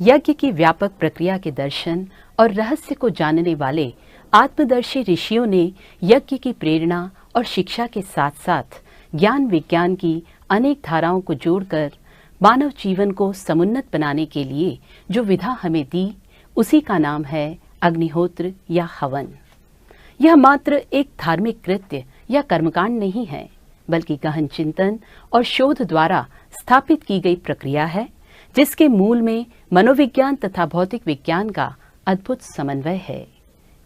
यज्ञ की व्यापक प्रक्रिया के दर्शन और रहस्य को जानने वाले आत्मदर्शी ऋषियों ने यज्ञ की प्रेरणा और शिक्षा के साथ साथ ज्ञान विज्ञान की अनेक धाराओं को जोड़कर मानव जीवन को समुन्नत बनाने के लिए जो विधा हमें दी, उसी का नाम है अग्निहोत्र या हवन। यह मात्र एक धार्मिक कृत्य या कर्मकांड नहीं है, बल्कि गहन चिंतन और शोध द्वारा स्थापित की गई प्रक्रिया है, जिसके मूल में मनोविज्ञान तथा भौतिक विज्ञान का अद्भुत समन्वय है।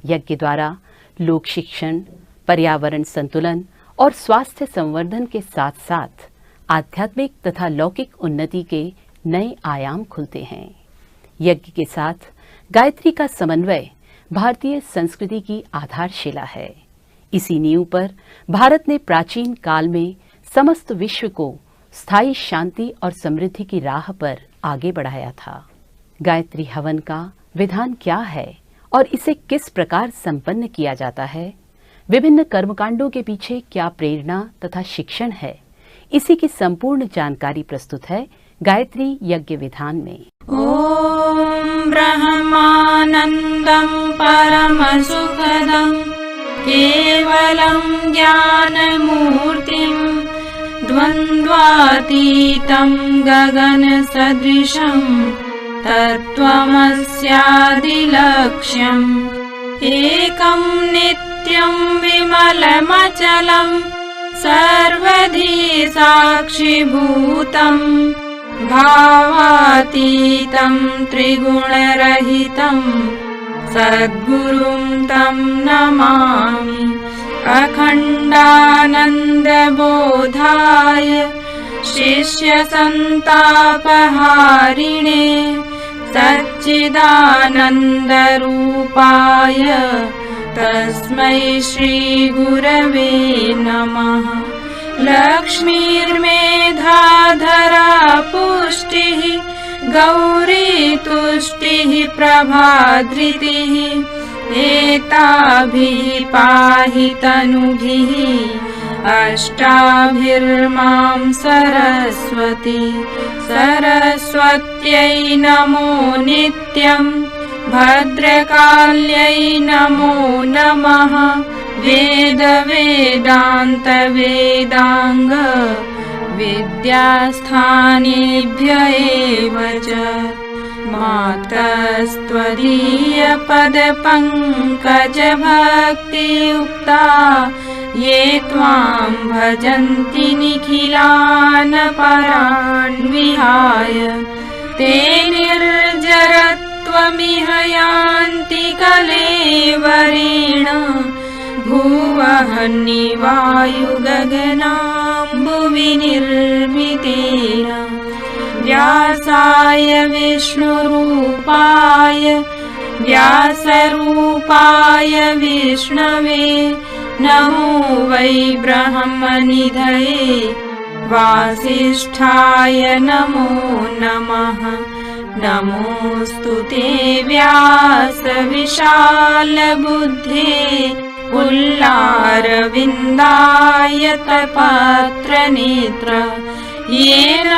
यज्ञ द्वारा लोक शिक्षण, पर्यावरण संतुलन और स्वास्थ्य संवर्धन के साथ साथ आध्यात्मिक तथा लौकिक उन्नति के नए आयाम खुलते हैं। यज्ञ के साथ गायत्री का समन्वय भारतीय संस्कृति की आधारशिला है। इसी नींव पर भारत ने प्राचीन काल में समस्त विश्व को स्थायी शांति और समृद्धि की राह पर आगे बढ़ाया था। गायत्री हवन का विधान क्या है और इसे किस प्रकार संपन्न किया जाता है, विभिन्न कर्मकांडों के पीछे क्या प्रेरणा तथा शिक्षण है, इसी की संपूर्ण जानकारी प्रस्तुत है गायत्री यज्ञ विधान में। ओम ब्रह्मानंदं परमसुखदं केवलं ज्ञानमूर्तिं द्वन्द्वातीतं गगनसदृशं तत्त्वमस्यादिलक्ष्यम् एकं नित्यं विमलमचलं सर्वधी साक्षिभूतं भावातीतं त्रिगुणरहितं सद्गुरुं तं नमामि। अखण्डानन्दबोधाय शिष्यसन्तापहारिणे सच्चिदानन्दरूपाय तस्मै श्रीगुरवे नमः। लक्ष्मीर्मेधाधरा पुष्टिः गौरी तुष्टिः प्रभाधृतिः एताभिः पाहि तनुभिः अष्टाभिर्मां सरस्वती। सरस्वत्यै नमो नित्यं भद्रकाल्यै नमो नमः। वेद वेदान्त वेदांग विद्यास्थानेभ्य एव च मातस्त्वदीय पदपङ्कज भक्तियुक्ता ये त्वां भजन्ति निखिलान् परान् विहाय। ते निर्जरत्वमिह यान्ति कलेवरेण भुवह्निवायुगगनाम्बुवि निर्मितेन। व्यासाय विष्णुरूपाय व्यासरूपाय विष्णवे नमो वै ब्रह्मनिधये वासिष्ठाय नमो नमः। नमोऽस्तु ते व्यास विशालबुद्धे पुल्लारविन्दायतपत्रनेत्र। येन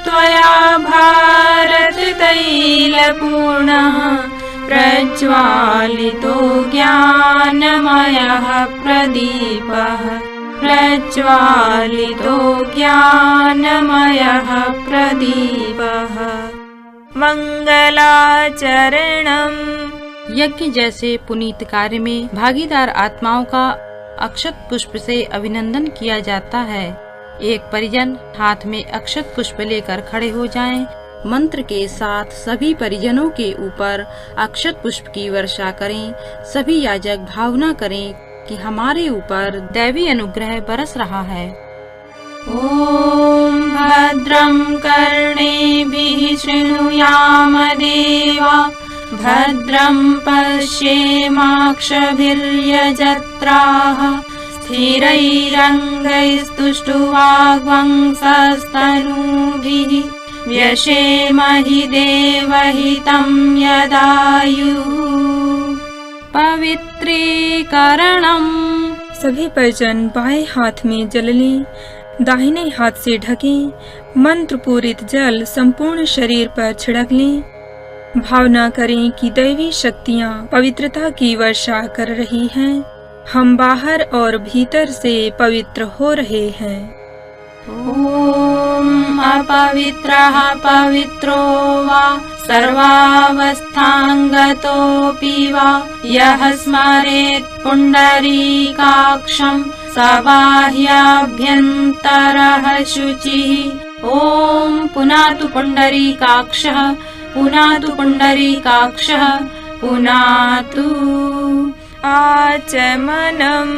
त्वया भारततैलपूर्णः प्रज्वालितो ज्ञानमयः प्रदीपः। प्रज्वालितो ज्ञानमयः प्रदीपः। मंगलाचरणम्। यज्ञ जैसे पुनीत कार्य में भागीदार आत्माओं का अक्षत पुष्प से अभिनंदन किया जाता है। एक परिजन हाथ में अक्षत पुष्प लेकर खड़े हो जाएं। मंत्र के साथ सभी परिजनों के ऊपर अक्षत पुष्प की वर्षा करें। सभी याजक भावना करें कि हमारे ऊपर दैवी अनुग्रह बरस रहा है। ओम भद्रं कर्णेभिः शृणुयाम देवा भद्रं पश्येमाक्षभिर्यजत्राः स्थिरैरङ्गैस्तुष्टुवाग्वंशस्तनूभिः व्यशेमहि देवहितं यदायुः। पवित्रीकरणम्। सभी परिजन बाएं हाथ में जल लें, दाहिने हाथ से ढकें। मंत्र पूरित जल संपूर्ण शरीर पर छिड़क लें। भावना करें कि दैवी शक्तियाँ पवित्रता की वर्षा कर रही हैं। हम बाहर और भीतर से पवित्र हो रहे हैं। ॐ अपवित्रः पवित्रो वा सर्वावस्थाङ्गतोऽपि वा यः स्मरेत् पुण्डरीकाक्षं स बाह्याभ्यन्तरः शुचिः। ॐ पुनातु पुण्डरीकाक्षः पुनातु पुण्डरीकाक्षः पुनातु। आचमनम।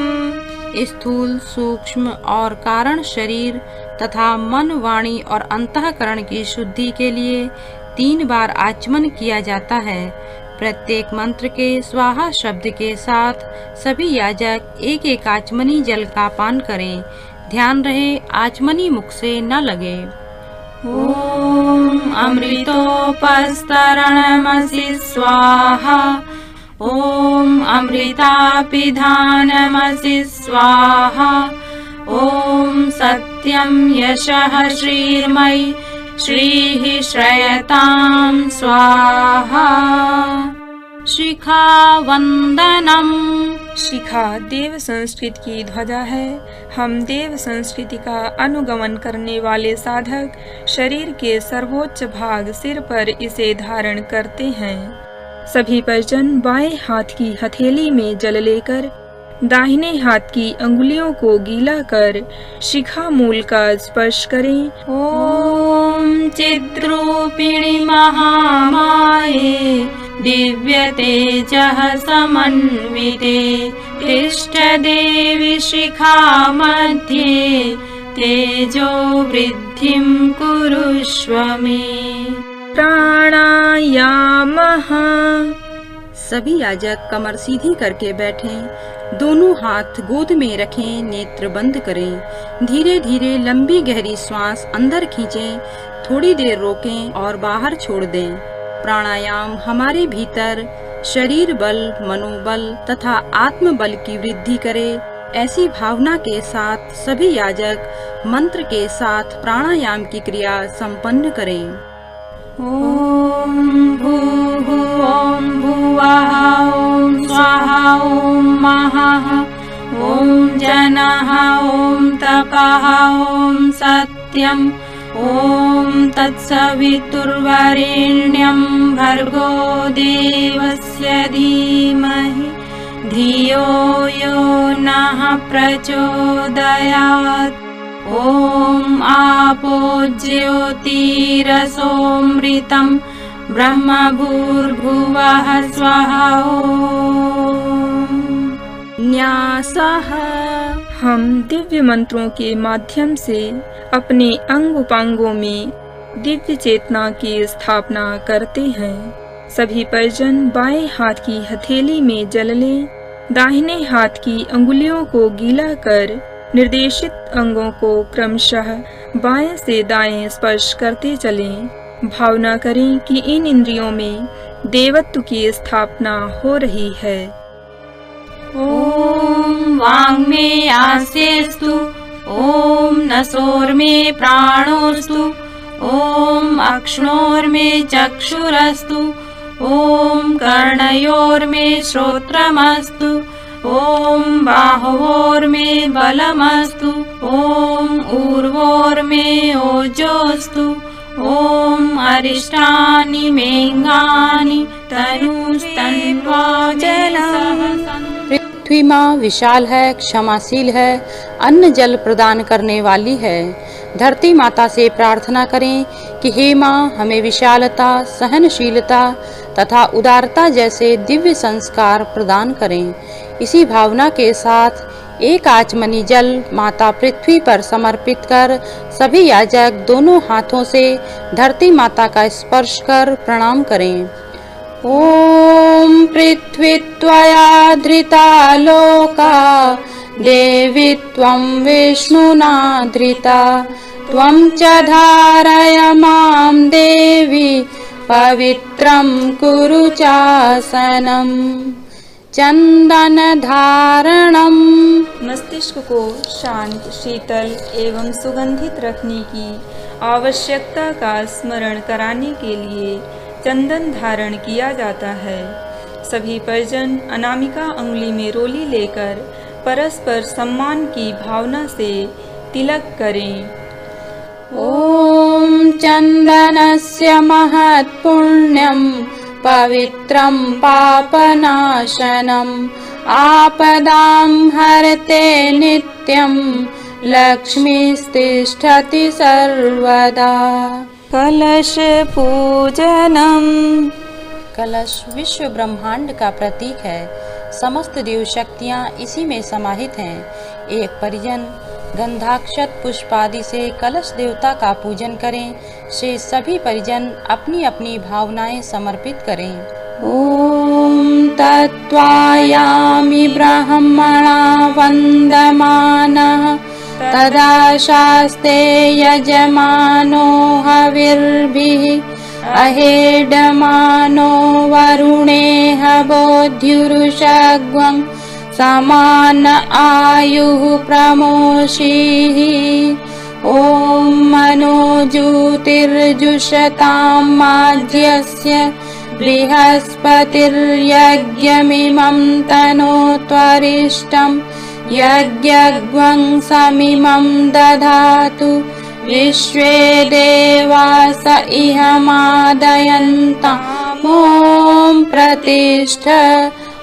स्थूल, सूक्ष्म और कारण शरीर तथा मन, वाणी और अंतःकरण की शुद्धि के लिए 3 बार आचमन किया जाता है। प्रत्येक मंत्र के स्वाहा शब्द के साथ सभी याजक एक एक आचमनी जल का पान करें। ध्यान रहे आचमनी मुख से न लगे। ॐ अमृतोपस्तरणमसि स्वाहा। ॐ अमृतापिधानमसि स्वाहा। ॐ सत्यं यशः श्रीर्मयि श्रीः श्रयतां स्वाहा। शिखा वंदनम। शिखा देव संस्कृति की ध्वजा है। हम देव संस्कृति का अनुगमन करने वाले साधक शरीर के सर्वोच्च भाग सिर पर इसे धारण करते हैं। सभी परिजन बाएं हाथ की हथेली में जल लेकर दाहिने हाथ की अंगुलियों को गीला कर शिखा मूल का स्पर्श करें। ॐ चिद्रूपिणि महामाये दिव्य तेजः समन्विते तिष्ठ देवी शिखा मध्ये तेजो वृद्धिं कुरुष्व मे। प्राणायामः। सभी याजक कमर सीधी करके बैठें, दोनों हाथ गोद में रखें, नेत्र बंद करें। धीरे धीरे लंबी गहरी श्वास अंदर खींचें, थोड़ी देर रोकें और बाहर छोड़ दें। प्राणायाम हमारे भीतर शरीर बल, मनोबल तथा आत्म बल की वृद्धि करे। ऐसी भावना के साथ सभी याजक मंत्र के साथ प्राणायाम की क्रिया संपन्न करें। ॐ भूः ॐ भुवः ॐ स्वाहा ॐ महः ॐ जनः ॐ तपः ॐ सत्यम् ॐ तत्सवितुर्वरेण्यं भर्गो देवस्य धीमहि धियो यो नः प्रचोदयात्। ॐ आपो ज्योतिरसोऽमृतं ब्रह्म भूर्भुवः स्वः। न्यासः। हम दिव्य मंत्रों के माध्यम से अपने अंग उपांगों में दिव्य चेतना की स्थापना करते हैं। सभी परिजन बाएं हाथ की हथेली में जल लें, दाहिने हाथ की अंगुलियों को गीला कर निर्देशित अंगों को क्रमशः बाएं से दाएं स्पर्श करते चलें। भावना करें कि इन इंद्रियों में देवत्व की स्थापना हो रही है। ॐ वाङ्मे आस्यस्तु ॐ नसोर्मे प्राणोस्तु ॐ अक्ष्णोर्मे चक्षुरस्तु ॐ कर्णयोर्मे श्रोत्रमस्तु ॐ बाहोर्मे बलमस्तु ॐ ऊर्वोर्मे ओजोस्तु ॐ अरिष्टानि मेऽङ्गानि तनुस्तन्वाजलः। पृथ्वी माँ विशाल है, क्षमाशील है, अन्न जल प्रदान करने वाली है। धरती माता से प्रार्थना करें कि हे माँ हमें विशालता, सहनशीलता तथा उदारता जैसे दिव्य संस्कार प्रदान करें। इसी भावना के साथ एक आचमनी जल माता पृथ्वी पर समर्पित कर सभी याजक दोनों हाथों से धरती माता का स्पर्श कर प्रणाम करें। ओम पृथ्वी त्वया धृता लोका देवी त्वं विष्णुना धृता त्वं च धारय मां देवी पवित्रं कुरु चासनम्। चंदन धारणम। मस्तिष्क को शांत, शीतल एवं सुगंधित रखने की आवश्यकता का स्मरण कराने के लिए चंदन धारण किया जाता है। सभी परिजन अनामिका अंगुली में रोली लेकर परस्पर सम्मान की भावना से तिलक करें। ॐ चन्दनस्य महत्पुण्यं पवित्रं पापनाशनम् आपदां हरते नित्यं लक्ष्मीस्तिष्ठति सर्वदा। कलश पूजनम। कलश विश्व ब्रह्मांड का प्रतीक है। समस्त देव शक्तियाँ इसी में समाहित हैं। एक परिजन गंधाक्षत पुष्प आदि से कलश देवता का पूजन करें। शेष सभी परिजन अपनी अपनी भावनाएं समर्पित करें। ॐ तत्त्वायामि ब्रह्मणा वन्दमानः तदा शास्ते यजमानो हविर्भिः अहेडमानो वरुणेह बोध्युरुषग्वं समान आयुः प्रमोषीः। ॐ मनोज्योतिर्जुषतां माज्यस्य बृहस्पतिर्यज्ञमिमं तनोत्वरिष्टं यज्ञग्वं समिमं दधातु विश्वे देवास इह मादयन्ताम्। ॐ प्रतिष्ठ।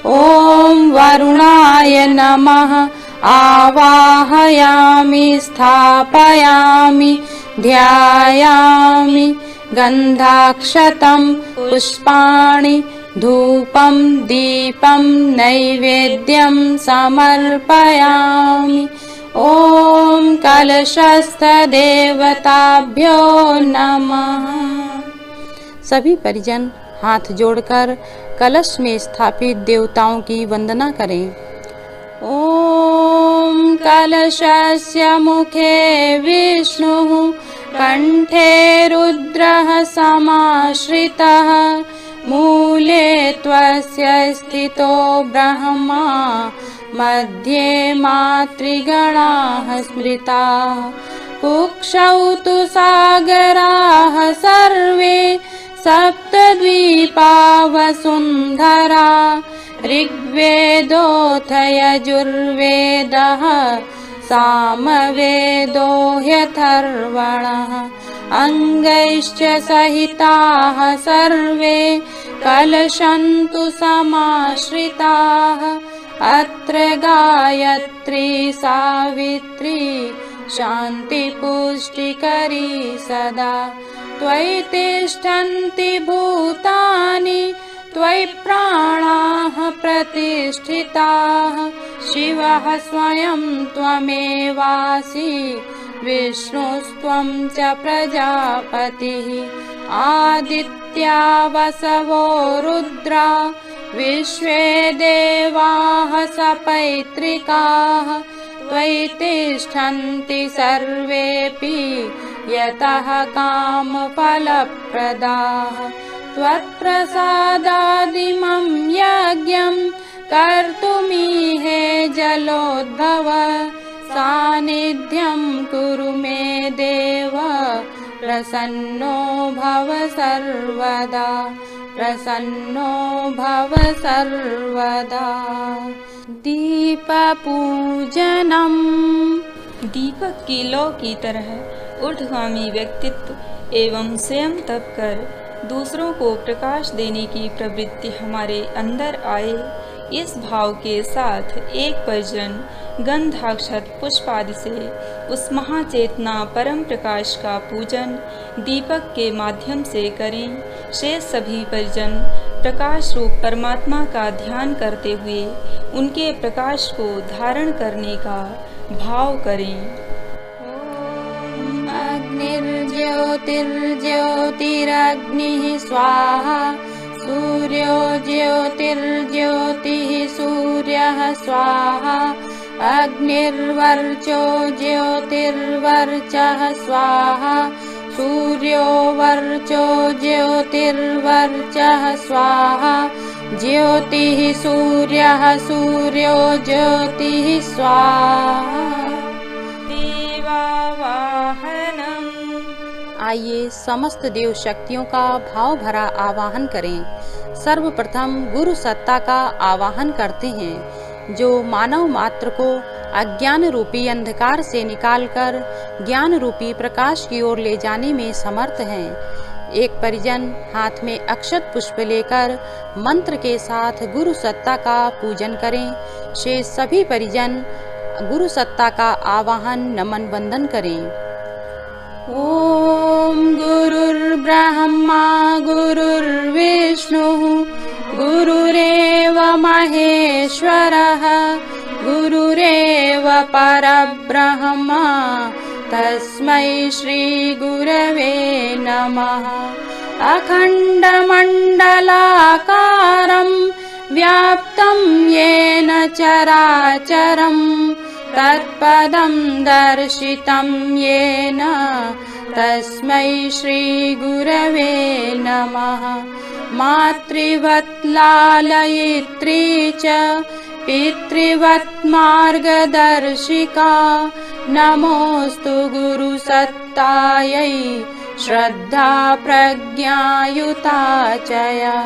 ॐ वरुणाय नमः। आवाहयामि स्थापयामि ध्यायामि। गन्धाक्षतं पुष्पाणि धूपं दीपं नैवेद्यं समर्पयामि। ॐ कलशस्थ देवताभ्यो नमः। सभी परिजन हाथ जोड़कर कलश में स्थापित देवताओं की वंदना करें। ॐ कलशस्य मुखे विष्णुः कंठे रुद्रः समाश्रितः मूले त्वस्य स्थितो ब्रह्मा मध्ये मातृगणाः स्मृताः। कुक्षौ तु सागराः सर्वे सप्तद्वीपा वसुन्धरा। ऋग्वेदोऽथ यजुर्वेदः सामवेदो ह्यथर्वणः। अङ्गैश्च सहिताः सर्वे कलशन्तु समाश्रिताः। अत्र गायत्री सावित्री शान्तिपुष्टिकरी सदा। त्वयि तिष्ठन्ति भूतानि त्वयि प्राणाः प्रतिष्ठिताः। शिवः स्वयं त्वमेवासि विष्णुस्त्वं च प्रजापतिः। आदित्या वसवो रुद्रा विश्वे देवाः सपैत्रिकाः। त्वयि तिष्ठन्ति सर्वेऽपि यतः कामफलप्रदाः। त्वत्प्रसादादिमं यज्ञं कर्तुमीहे जलोद्भव। सानिध्यं कुरु मे देव प्रसन्नो भव सर्वदा। प्रसन्नो भव सर्वदा। दीपपूजनम्। दीपक की लौ की तरह ऊर्ध्वगामी व्यक्तित्व एवं स्वयं तप कर दूसरों को प्रकाश देने की प्रवृत्ति हमारे अंदर आए। इस भाव के साथ एक परिजन गंधाक्षत पुष्प आदि से उस महाचेतना परम प्रकाश का पूजन दीपक के माध्यम से करें। शेष सभी परिजन प्रकाश रूप परमात्मा का ध्यान करते हुए उनके प्रकाश को धारण करने का भाव करें। अग्निर्ज्योतिर्ज्योतिरग्निः स्वाहा। सूर्यो ज्योतिर्ज्योतिः सूर्यः स्वाहा। अग्निर्वर्चो ज्योतिर्वर्चः स्वाहा। सूर्यो वर्चो ज्योतिर्वर्चः स्वाहा। ज्योतिः सूर्यः सूर्यो ज्योतिः स्वाहा। देवावाहनम्। आइए समस्त देव शक्तियों का भाव भरा आवाहन करें। सर्वप्रथम गुरु सत्ता का आवाहन करते हैं, जो मानव मात्र को अज्ञान रूपी अंधकार से निकालकर ज्ञान रूपी प्रकाश की ओर ले जाने में समर्थ हैं। एक परिजन हाथ में अक्षत पुष्प लेकर मंत्र के साथ गुरु सत्ता का पूजन करें। शेष सभी परिजन गुरु सत्ता का आवाहन नमन वंदन करें। ओम गुरुर्ब्रह्मा गुरुर्विष्णुः गुरुरेव महेश्वरः गुरुरेव परब्रह्म तस्मै श्री गुरवे नमः। अखण्डमण्डलाकारं व्याप्तं येन चराचरं तत्पदं दर्शितं येन तस्मै श्री गुरवे नमः। मातृवत् लालयित्री च पितृवत् मार्गदर्शिका नमोस्तु गुरुसत्तायै श्रद्धा प्रज्ञायुता चया।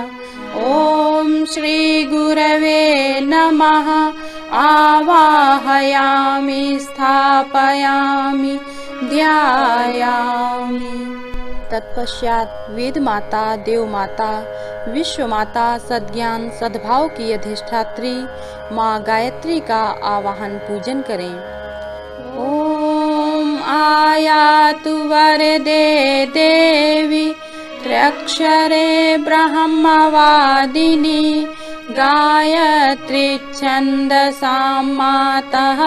ओम श्री गुरवे नमः। आवाहयामि स्थापयामि ध्यायामि। तत्पश्चात वेद माता, देव माता, विश्व माता, सद्ज्ञान सद्भाव की अधिष्ठात्री माँ गायत्री का आवाहन पूजन करें। ओम आयातु वरदे देवी त्र्यक्षरे ब्रह्मवादिनी गायत्री छन्दसां मातः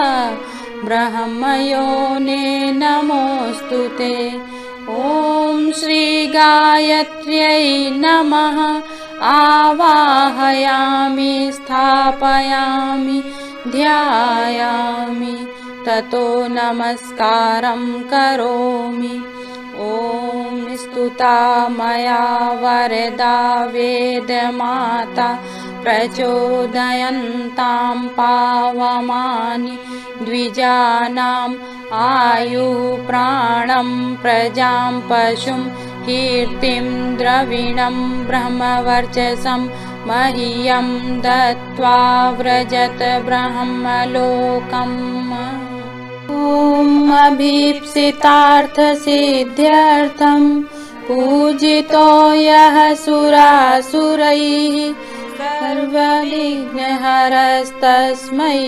ब्रह्मयोने नमोस्तुते। ओम श्री गायत्र्यै नमः। आवाहयामि स्थापयामि ध्यायामि ततो नमस्कारं करोमि। ओम स्तुता मया वरदा वेदमाता प्रचोदयन्तां पावमानि द्विजानाम् आयुः प्राणं प्रजां पशुं कीर्तिं द्रविणं ब्रह्मवर्चसं मह्यं दत्त्वा व्रजत ब्रह्मलोकम्। ॐ अभीप्सितार्थसिद्ध्यर्थं पूजितो यः सुरासुरैः सर्वविघ्नहरस्तस्मै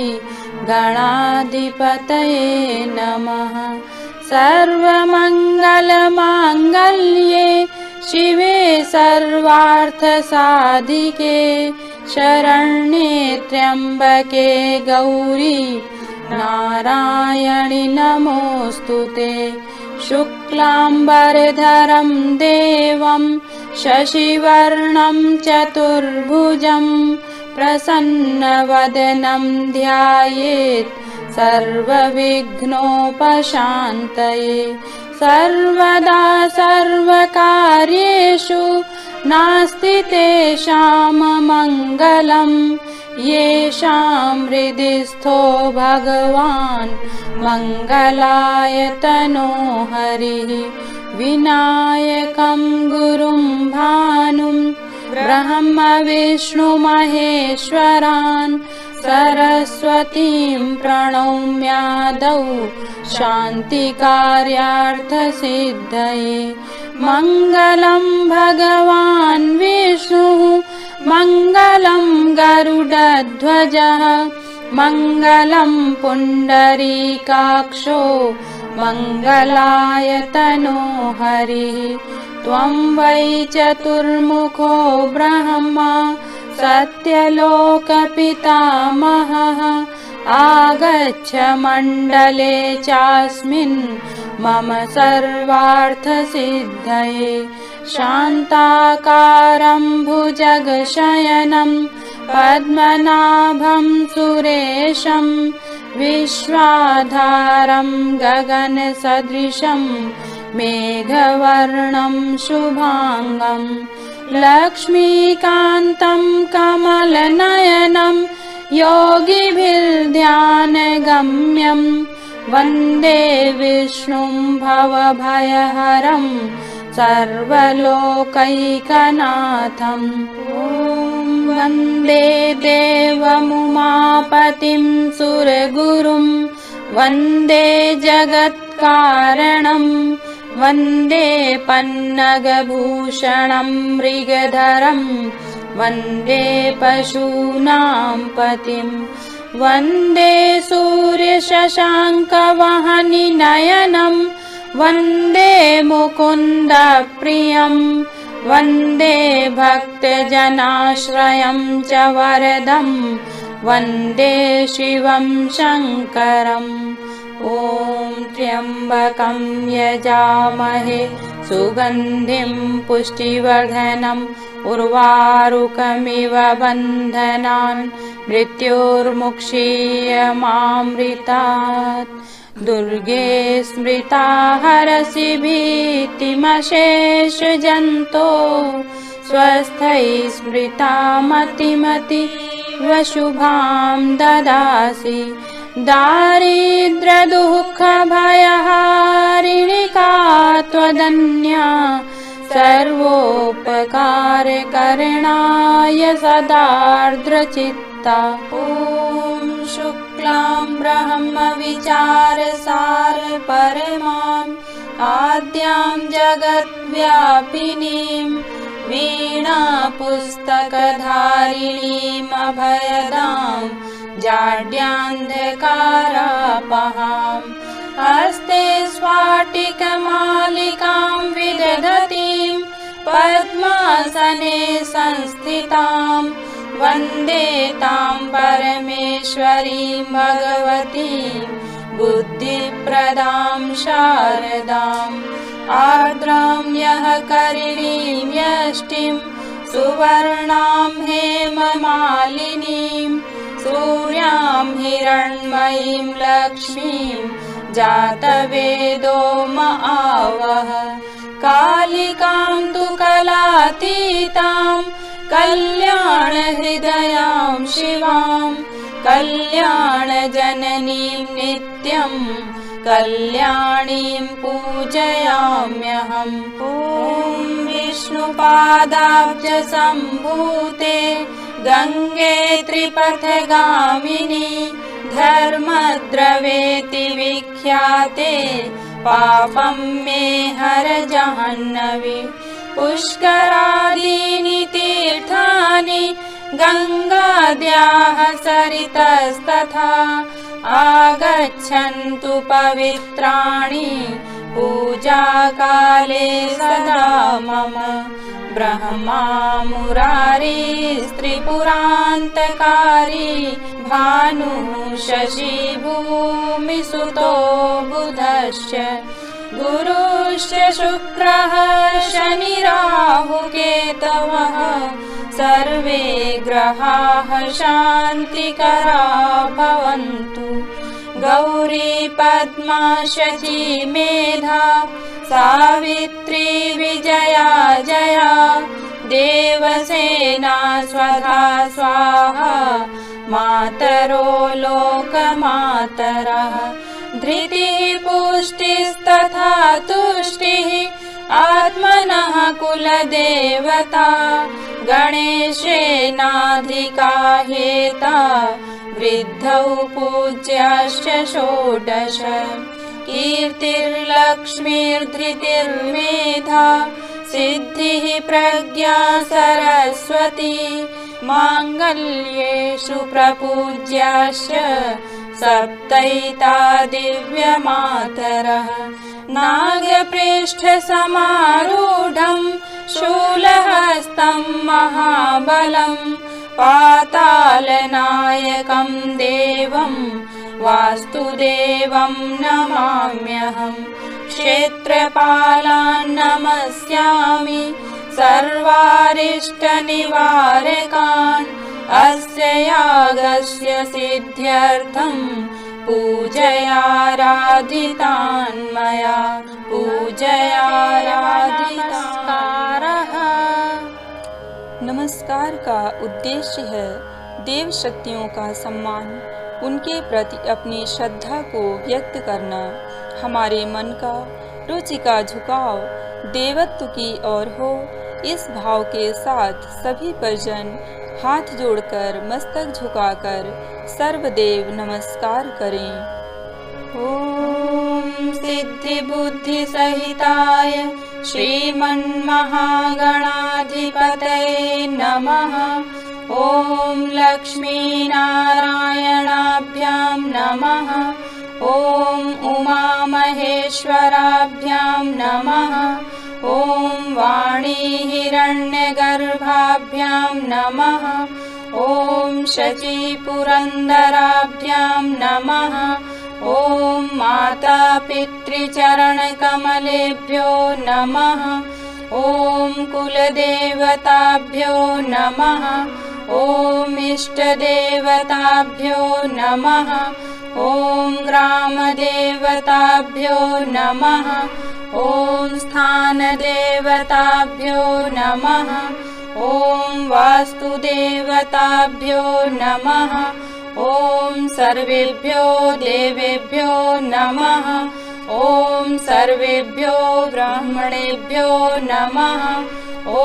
गणाधिपतये नमः। सर्वमङ्गलमाङ्गल्ये शिवे सर्वार्थसाधिके शरण्ये त्र्यम्बके गौरी नारायणि नमोस्तुते। शुक्लाम्बरधरं देवं शशिवर्णं चतुर्भुजं प्रसन्नवदनं ध्यायेत् सर्वविघ्नोपशान्तये। सर्वदा सर्वकार्येषु नास्ति तेषां मङ्गलं येषां हृदि स्थो भगवान् मङ्गलाय तनो हरिः। विनायकं गुरुं भानुं ब्रह्म विष्णु महेश्वरान् सरस्वतीं प्रणौम्यादौ शान्तिकार्यार्थसिद्धये। मङ्गलं भगवान् विष्णुः मङ्गलं गरुडध्वजः मङ्गलं पुण्डरीकाक्षो मङ्गलाय तनो हरिः। त्वं वै चतुर्मुखो ब्रह्मा सत्यलोकपितामहः। आगच्छ मण्डले चास्मिन् मम सर्वार्थसिद्धये। शान्ताकारं भुजगशयनं पद्मनाभं सुरेशं विश्वाधारं गगनसदृशं मेघवर्णं शुभांगं। लक्ष्मीकान्तं कमलनयनं योगिभिर्ध्यानगम्यं वन्दे विष्णुं भवभयहरं सर्वलोकैकनाथम् ॐ वन्दे देवमुमापतिं सुरगुरुं वन्दे जगत्कारणं वन्दे पन्नगभूषणं मृगधरं वन्दे पशूनां पतिं वन्दे सूर्यशशाङ्कवहनिनयनं वन्दे मुकुन्दप्रियं वन्दे भक्तजनाश्रयं च वरदं वन्दे शिवं शङ्करम् ॐ त्र्यम्बकं यजामहे सुगन्धिं पुष्टिवर्धनम् उर्वारुकमिव बन्धनान् मृत्योर्मुक्षीयमामृतात् दुर्गे स्मृता हरसि भीतिमशेषजन्तो स्वस्थै स्मृता मतिमतीव शुभां ददासि दारिद्र्यदुःखभयहारिणि का त्वदन्या सर्वोपकारकरणाय सदार्द्रचित्ता ॐ शुक्लां ब्रह्मविचारसार परमाम् आद्यां जगद्व्यापिनीं वीणापुस्तकधारिणीम् अभयदां जाड्यान्धकारापहाम् हस्ते स्फाटिकमालिकां विदधतीं पद्मासने संस्थितां वन्दे तां परमेश्वरीं भगवतीं बुद्धिप्रदां शारदाम् आर्द्रां यः करिणीं यष्टिं सुवर्णां हेममालिनीं सूर्यां हिरण्मयीं लक्ष्मीं जातवेदो महावः कालिकां तु कलातीतां कल्याणहृदयां शिवां कल्याणजननीं नित्यं कल्याणीं पूजयाम्यहम् ॐ विष्णुपादाब्जसम्भूते गङ्गे त्रिपथगामिनी धर्मद्रवेति विख्याते पापं मे हर जह्नवी पुष्करादीनि तीर्थानि गङ्गाद्याः सरितस्तथा आगच्छन्तु पवित्राणि पूजाकाले सदा मम ब्रह्मा मुरारिस्त्रिपुरान्तकारी भानुः शशि भूमिसुतो बुधश्च गुरुश्च शुक्रः शनिराहुकेतवः सर्वे ग्रहाः शान्तिकरा भवन्तु गौरी पद्मा शची मेधा सावित्री विजया जया देवसेना स्वधा स्वाहा मातरो लोकमातरः धृतिः पुष्टिस्तथा तुष्टिः आत्मनः कुलदेवता गणेशेनाधिका हेता वृद्धौ पूज्याश्च षोडश कीर्तिर्लक्ष्मीर्धृतिर्मेधा सिद्धिः प्रज्ञा सरस्वती माङ्गल्येषु प्रपूज्याश्च सप्तैता दिव्यमातरः नागपृष्ठसमारूढं शूलहस्तं महाबलं पातालनायकं देवं वास्तुदेवं नमाम्यहम् क्षेत्रपालान् नमस्यामि सर्वारिष्टनिवारकान् अस्य यागस्य सिद्ध्यर्थं पूजयाराधितान् मया नमस्कार का उद्देश्य है देव शक्तियों का सम्मान, उनके प्रति अपनी श्रद्धा को व्यक्त करना। हमारे मन का, रुचि का झुकाव देवत्व की ओर हो, इस भाव के साथ सभी परिजन हाथ जोड़कर मस्तक झुकाकर सर्वदेव नमस्कार करें। ॐ सिद्धि बुद्धि सहिताय श्रीमन्महागणाधिपतये नमः। ॐ लक्ष्मीनारायणाभ्यां नमः। ॐ उमामहेश्वराभ्यां नमः। ॐ वाणीहिरण्यगर्भाभ्यां नमः। ॐ शचीपुरन्दराभ्यां नमः। ॐ मातापितृचरणकमलेभ्यो नमः। ॐ कुलदेवताभ्यो नमः। ॐ इष्टदेवताभ्यो नमः। ॐ ग्रामदेवताभ्यो नमः। ॐ स्थानदेवताभ्यो नमः। ॐ वास्तुदेवताभ्यो नमः। ॐ सर्वेभ्यो देवेभ्यो नमः। ॐ सर्वेभ्यो ब्राह्मणेभ्यो नमः। ॐ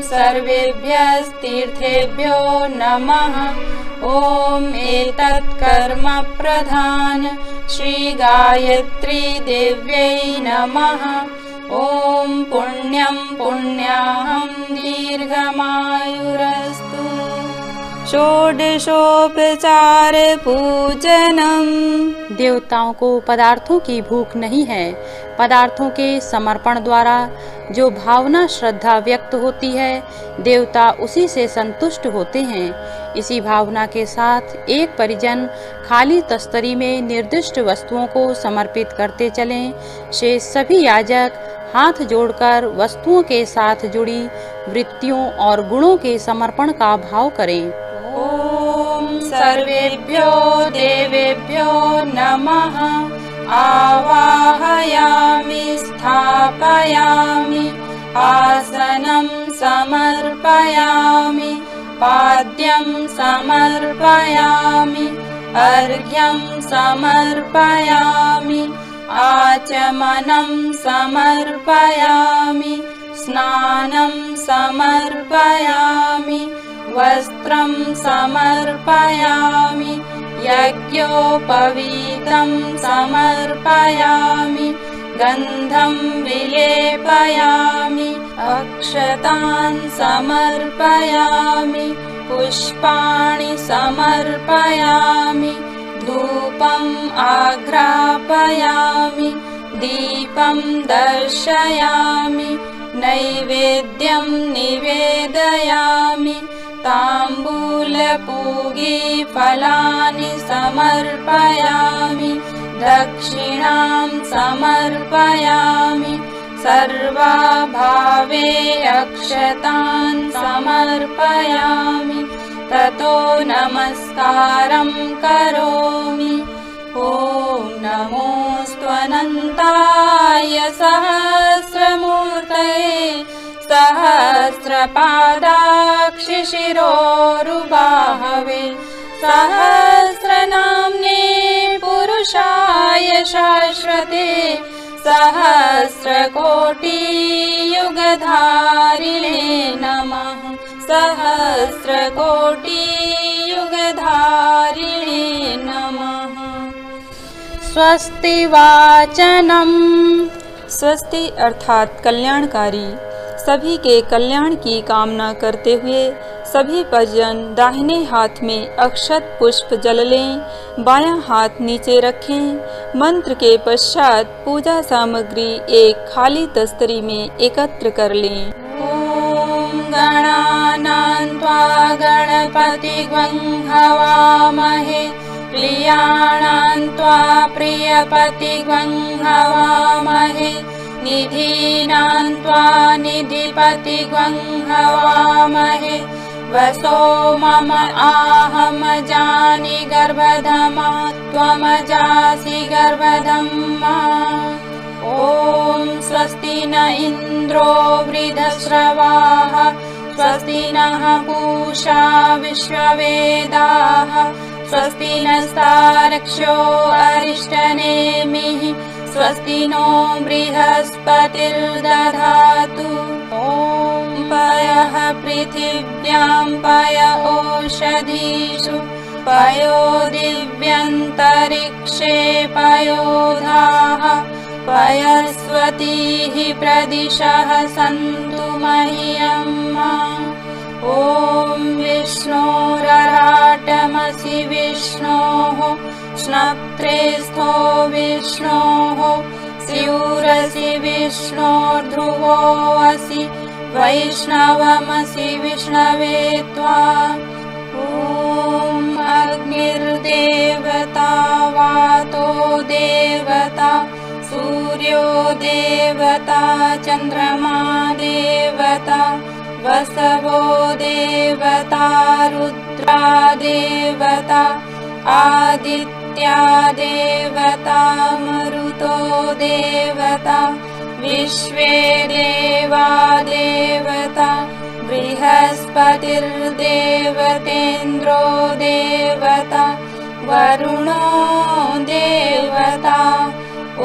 सर्वेभ्यस्तीर्थेभ्यो नमः। ॐ एतत् कर्म प्रधान श्री गायत्री देव्यै नमः। ॐ पुण्यं पुण्याहं दीर्घमायुरस्तु। षोडशोपचार पूजनम। देवताओं को पदार्थों की भूख नहीं है। पदार्थों के समर्पण द्वारा जो भावना श्रद्धा व्यक्त होती है, देवता उसी से संतुष्ट होते हैं। इसी भावना के साथ एक परिजन खाली तस्तरी में निर्दिष्ट वस्तुओं को समर्पित करते चलें। शेष सभी याजक हाथ जोड़कर वस्तुओं के साथ जुड़ी वृत्तियों और गुणों के समर्पण का भाव करें। ॐ सर्वेभ्यो देवेभ्यो नमः। आवाहयामि स्थापयामि आसनं समर्पयामि पाद्यं समर्पयामि अर्घ्यं समर्पयामि आचमनं समर्पयामि स्नानं समर्पयामि वस्त्रं समर्पयामि यज्ञोपवीतं समर्पयामि गन्धं विलेपयामि अक्षतान् समर्पयामि पुष्पाणि समर्पयामि धूपम् आघ्रापयामि दीपं दर्शयामि नैवेद्यं निवेदयामि ताम्बूलपूगीफलानि समर्पयामि दक्षिणां समर्पयामि सर्वाभावे अक्षतान् समर्पयामि ततो नमस्कारं करोमि। ॐ नमोऽस्त्वनन्ताय सहस्रमूर्तये सहस्रपादाक्षिशिरोरुबाहवे सहस्रनाम्ने पुरुषाय शाश्वते सहस्रकोटियुगधारिणे नमः। सहस्रकोटियुगधारिणे नमः। स्वस्ति वाचनम। स्वस्ति अर्थात कल्याणकारी। सभी के कल्याण की कामना करते हुए सभी परिजन दाहिने हाथ में अक्षत पुष्प जल लें, बायां हाथ नीचे रखें। मंत्र के पश्चात पूजा सामग्री एक खाली तस्तरी में एकत्र कर लें। ॐ गणानां त्वा गणपतिग्वं हवामहे प्रियाणां त्वा प्रियपतिग्वं हवामहे निधीनां त्वा निधिपतिग्वं हवामहे वसो मम आहमजानि गर्भधमा त्वमजासि गर्भधम्मा। ॐ स्वस्ति न इन्द्रो वृद्धश्रवाः स्वस्ति नः पूषा विश्ववेदाः स्वस्ति नस्तारक्ष्यो अरिष्टनेमिः स्वस्ति नो बृहस्पतिर्दधातु। ॐ पयः पृथिव्यां पय ओषधीषु पयो दिव्यन्तरिक्षे पयोधाः पयस्वतीः प्रदिशः सन्तु मह्यम्। ॐ विष्णोरराटमसि विष्णोः स्नप्त्रेस्थो विष्णोः स्यूरसि विष्णोर्ध्रुवोऽसि वैष्णवमसि विष्णवे त्वा। ॐ अग्निर्देवता वातो देवता सूर्यो देवता चन्द्रमा देवता वसवो देवता रुद्रा देवता आदित्या देवता मरुतो देवता विश्वे देवा देवता बृहस्पतिर्देवतेन्द्रो देवता वरुणो देवता। ॐ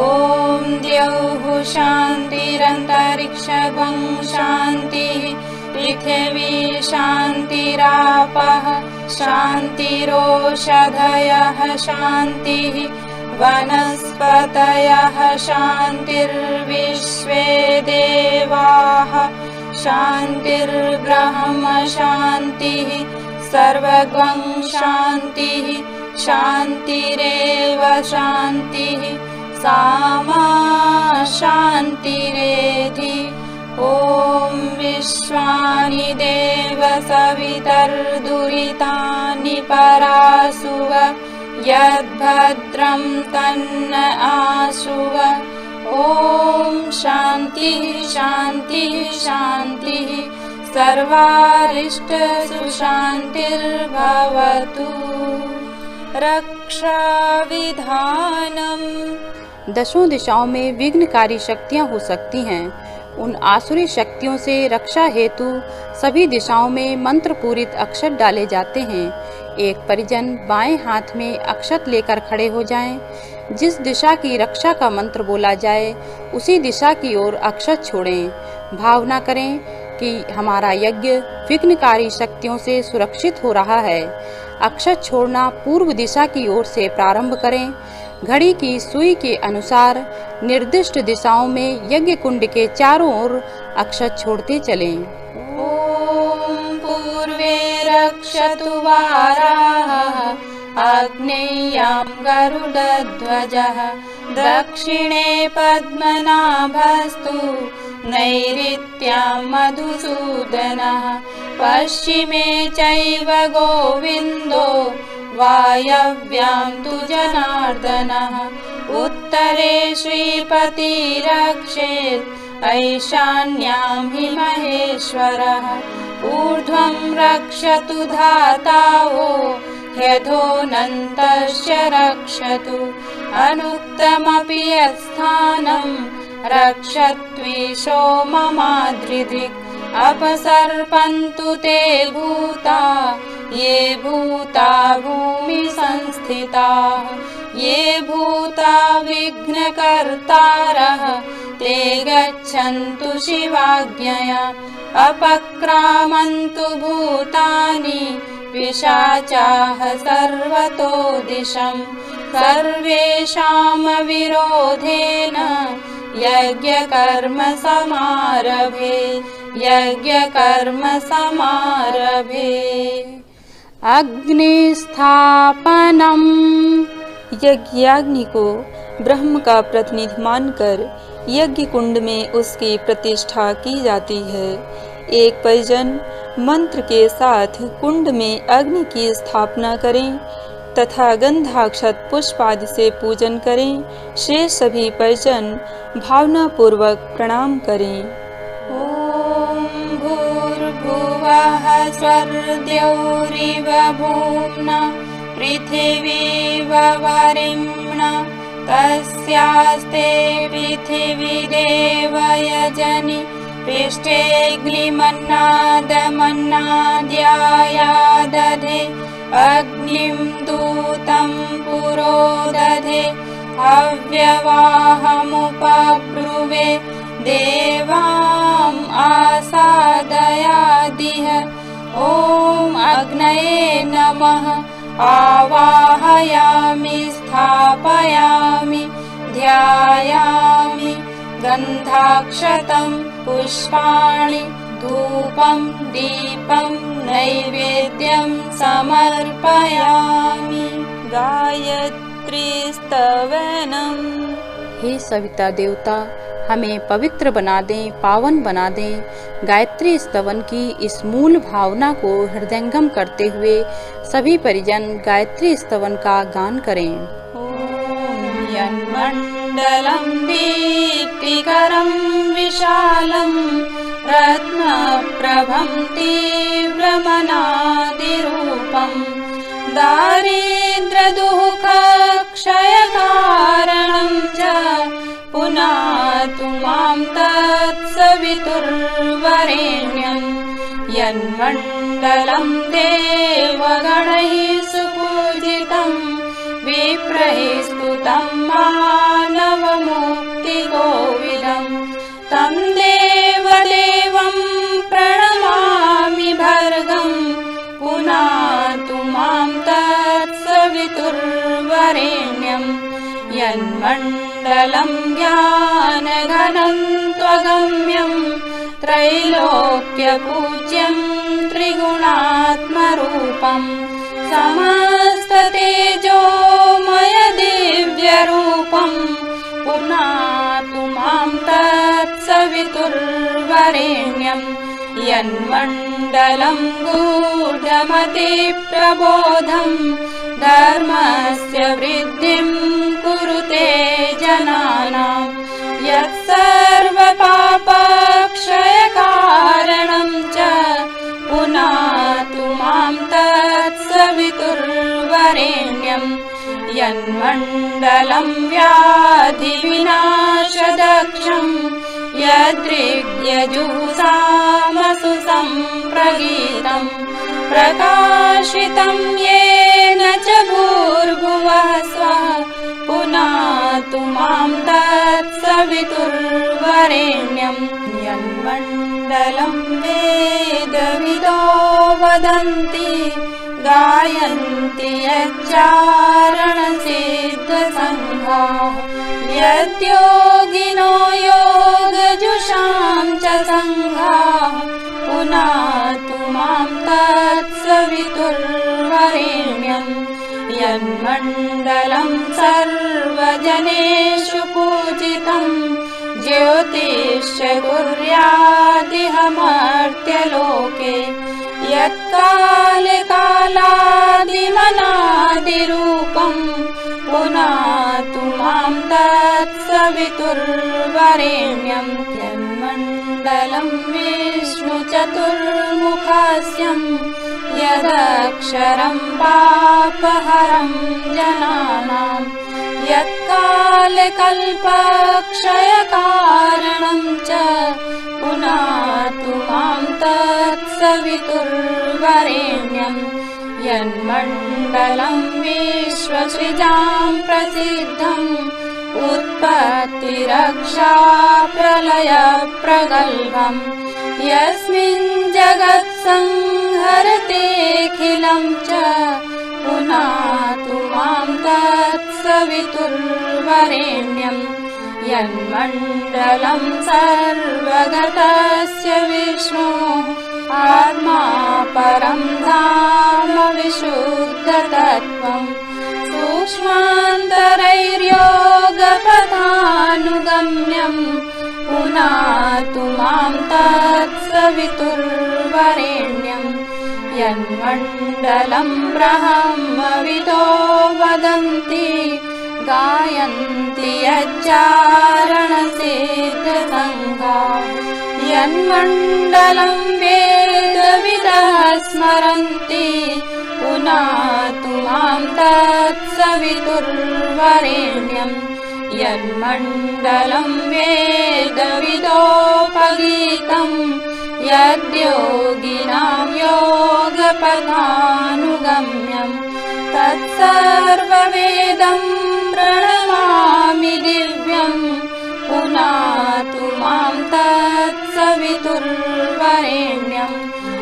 द्यौः शान्तिरन्तरिक्षगं शान्तिः पृथिवी शान्तिरापः शान्तिरोषधयः शान्तिः वनस्पतयः शान्तिर्विश्वे देवाः शान्तिर्ब्रह्म शान्तिः सर्वगं शान्तिः शान्तिरेव शान्तिः सामा शान्तिरेधि। ॐ विश्वानि देव सवितर्दुरितानि परासुव यद्भद्रं तन्न आशुव। ॐ शान्तिः शान्तिः शान्तिः सर्वारिष्टसुशान्तिर्भवतु। रक्षाविधानम्। दसों दिशाओं में विघ्नकारी शक्तियां हो सकती हैं। उन आसुरी शक्तियों से रक्षा हेतु सभी दिशाओं में मंत्र पूरित अक्षत डाले जाते हैं। एक परिजन बाएं हाथ में अक्षत लेकर खड़े हो जाएं। जिस दिशा की रक्षा का मंत्र बोला जाए उसी दिशा की ओर अक्षत छोड़ें। भावना करें कि हमारा यज्ञ विघ्नकारी शक्तियों से सुरक्षित हो रहा है। अक्षत छोड़ना पूर्व दिशा की ओर से प्रारंभ करें। घड़ी की सुई के अनुसार निर्दिष्ट दिशाओं में यज्ञ कुंड के चारों ओर अक्षत छोड़ते चलें। ॐ पूर्वे रक्षतु वाराः आग्नेयां गरुडध्वजः दक्षिणे पद्मनाभस्तु नैऋत्यां मधुसूदनः पश्चिमे चैव गोविन्दो वायव्यां तु जनार्दनः उत्तरे श्रीपतिरक्षेत् ऐशान्यां हि महेश्वरः ऊर्ध्वं रक्षतु धातावो ह्यधोऽनन्तश्च रक्षतु अनुक्तमपि यत्स्थानं रक्षत्विशो ममाद्रिधिक् अपसर्पन्तु ते भूता ये भूता भूमि संस्थिताः ये भूता विघ्नकर्तारः ते गच्छन्तु शिवाज्ञया अपक्रामन्तु भूतानि पिशाचाः सर्वतो दिशं सर्वेषां विरोधेन यज्ञकर्म समारभे यज्ञकर्म समारभे। अग्निस्थापनम्। यज्ञाग्नि को ब्रह्म का प्रतिनिधि मानकर यज्ञ कुंड में उसकी प्रतिष्ठा की जाती है। एक परिजन मंत्र के साथ कुंड में अग्नि की स्थापना करें तथा गंधाक्षत पुष्प आदि से पूजन करें। शेष सभी परिजन भावना पूर्वक प्रणाम करें। ॐ भूर्भुवः स्वर्द्यौरिव भूम्ना पृथिवीव वरिम्ना तस्यास्ते पृथिवी देवयजनि पृष्ठेऽग्निमन्नादमन्नाद्याया दधे अग्निं दूरयन्तीव हव्यवाहमुपब्रुवे देवाम् आसादयादिह। ॐ अग्नये नमः आवाहयामि स्थापयामि ध्यायामि। गन्धाक्षतं पुष्पाणि धूपं दीपं नैवेद्यं समर्पयामि। गायत्री स्तवनम्। हे सविता देवता, हमें पवित्र बना दें, पावन बना दें। गायत्री स्तवन की इस मूल भावना को हृदयंगम करते हुए सभी परिजन गायत्री स्तवन का गान करें। यन्मण्डलं दीप्तिकरं विशालं रत्नप्रभं तीव्रमनादिरूपं दारिद्र्यदुःखक्षयकारणं च पुनातु मां तत्सवितुर्वरेण्यं। यन्मण्डलं देवगणैः सुपूजितं विप्रैः स्तुतं मानवमुक्तिकोविदं तं देवदेवं प्रणमामि भर्गं पुनातु मां तत्सवितुर्वरेण्यं। यन्मण्डलं ज्ञानघनं त्वगम्यं त्रैलोक्यपूज्यं त्रिगुणात्मरूपं समस्ततेजोमय दिव्यरूपं पुनातु मां तत्सवितुर्वरेण्यं। यन्मण्डलं गूढमतिप्रबोधं धर्मस्य वृद्धिं कुरुते जनानां। यत्सर्वपापक्षयकारणं च पुनातु मां तत्सवितुर्वरेण्यं। यन्मण्डलं व्याधिविनाशदक्षं यदृग्यजुषामसु सम्प्रगीतं प्रकाशितं येन च भूर्भुवः स्वः पुनातु मां तत्सवितुर्वरेण्यं। यन्मण्डलं वेदविदो वदन्ति गायन्ति यच्चारणसिद्धसङ्घाः यद्योगिनो योगजुषां च सङ्घाः पुनातु मां तत्सवितुर्वरेण्यं। यन्मण्डलं सर्वजनेषु पूजितं ज्योतिश्च कुर्यादिह मर्त्यलोके यत्काले कालादिमनादिरूपं पुनातु मां तत्सवितुर्वरेण्यं। यन्मण्डलं विष्णुचतुर्मुखस्यं यदक्षरं पापहरं जनानां यत्काले कल्पक्षयकारणं च पुनातु मां तत्सवितुर्वरेण्यं। यन्मण्डलं विश्वसृजां प्रसिद्धम् उत्पत्तिरक्षा प्रलयप्रगल्भम् यस्मिन् जगत्संहरतेऽखिलं च पुनातु मां तत्सवितुर्वरेण्यं। यन्मण्डलं सर्वगतस्य विष्णोः आत्मा परं धाम विशुद्धतत्त्वं सूक्ष्मान्तरैर्योगपथानुगम्यं पुनातु मां तत्सवितुर्वरेण्यं। यन्मण्डलं ब्रह्मविदो वदन्ति गायन्ति यच्चारणसिद्धसङ्घाः यन्मण्डलं वेदविदः स्मरन्ति पुनातु मां तत्सवितुर्वरेण्यं। यन्मण्डलं वेदविदोपगीतं यद्योगिनां योगपथानुगम्यं तत्सर्ववेदं प्रणमामि दिव्यं पुनातु मां तत्सवितुर्वरेण्यं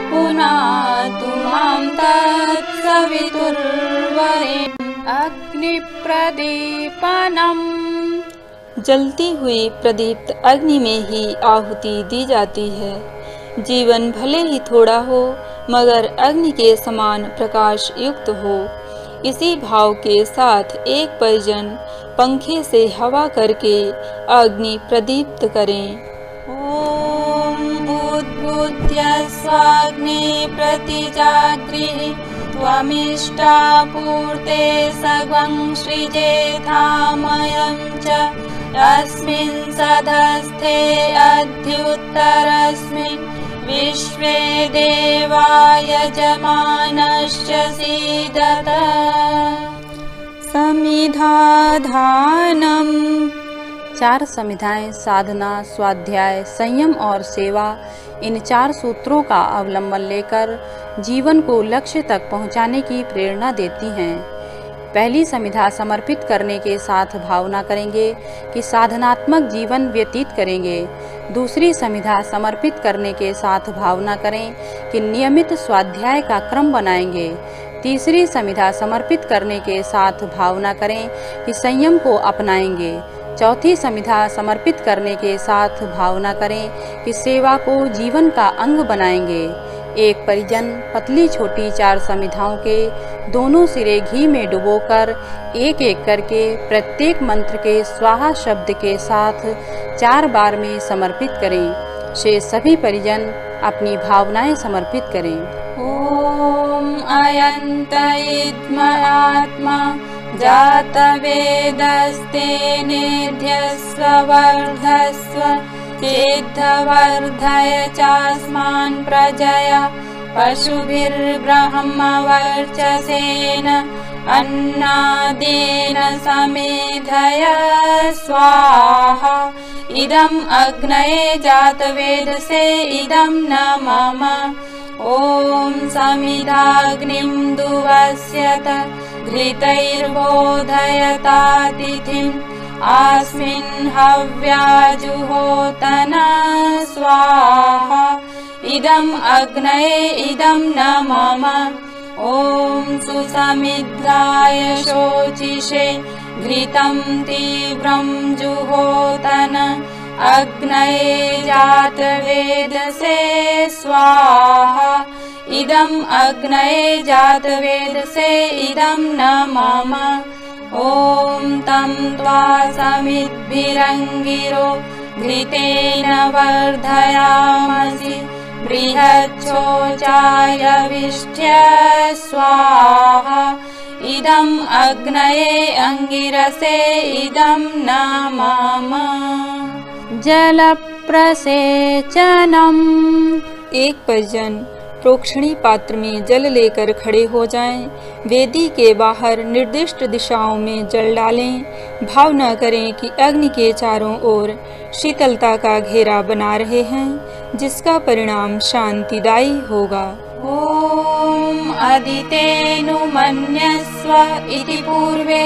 पुनातु मां तत्सवितुर्वरेण्यम् अग्निप्रदीपनम्। जलती हुई प्रदीप्त अग्नि में ही आहुति दी जाती है। जीवन भले ही थोड़ा हो मगर अग्नि के समान प्रकाश युक्त हो। इसी भाव के साथ एक परिजन पंखे से हवा करके अग्नि प्रदीप्त करें। ॐ उद्बुद्ध्य स्वाग्ने प्रतिजागृहि त्वमिष्टापूर्ते सगं सृजेथामयं च अस्मिन् सधस्थे अध्युत्तरस्मिन् विश्वे देवा यजमानश्च सीदत। समिधाधानम्। 4 समिधाएं साधना, स्वाध्याय, संयम और सेवा, इन 4 सूत्रों का अवलंबन लेकर जीवन को लक्ष्य तक पहुंचाने की प्रेरणा देती हैं। पहली समिधा समर्पित करने के साथ भावना करेंगे कि साधनात्मक जीवन व्यतीत करेंगे। दूसरी समिधा समर्पित करने के साथ भावना करें कि नियमित स्वाध्याय का क्रम बनाएंगे। तीसरी समिधा समर्पित करने के साथ भावना करें कि संयम को अपनाएंगे। चौथी समिधा समर्पित करने के साथ भावना करें कि सेवा को जीवन का अंग बनाएंगे। एक परिजन पतली छोटी 4 समिधाओं के दोनों सिरे घी में डुबोकर एक एक करके प्रत्येक मंत्र के स्वाहा शब्द के साथ 4 बार में समर्पित करें। शेष सभी परिजन अपनी भावनाएं समर्पित करें। ॐ अयन्त इद्म आत्मा जातवेदस्तेनेध्यस्व वर्धस्व चेद्धवर्धय चास्मान् प्रजया पशुभिर्ब्रह्मवर्चसेन अन्नादेन समेधय स्वाहा। इदम् अग्नये जातवेदसे इदं न मम। ॐ समिधाग्निं दुवस्यत घृतैर्बोधयतातिथिम् अस्मिन् हव्याजुहोतन स्वाहा। इदम् अग्नये इदं न मम। ॐ सुसमिद्धाय शोचिषे घृतं तीव्रं जुहोतन अग्नये जातवेदसे स्वाहा। इदम् अग्नये जातवेदसे इदं न मम। ॐ तं त्वा समिद्भिरङ्गिरो घृतेन वर्धयामसि बृहच्छोचाय विष्ट्य स्वाहा। इदम् अग्नये अंगिरसे इदं न मम। जलप्रसेचनम्। एक परिजन प्रोक्षणी पात्र में जल लेकर खड़े हो जाएं। वेदी के बाहर निर्दिष्ट दिशाओं में जल डालें। भावना करें कि अग्नि के चारों ओर शीतलता का घेरा बना रहे हैं, जिसका परिणाम शांतिदायी होगा। ॐ अदितेनुमन्यस्व इति पूर्वे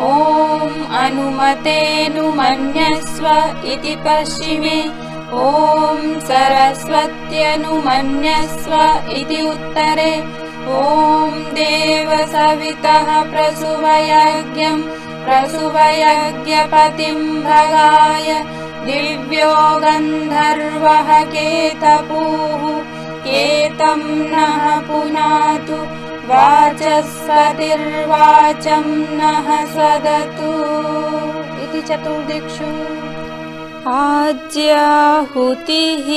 ॐ अनुमतेनुमन्यस्व इति पश्चिमे ॐ सरस्वत्यनुमन्यस्व इति उत्तरे ॐ देवसवितः प्रसुवयज्ञं प्रसुवयज्ञपतिं भगाय दिव्यो गन्धर्वः केतपुः केतं नः पुनातु वाचस्पतिर्वाचं नः सदतु इति चतुर्दिक्षु। आज्याहुतिः।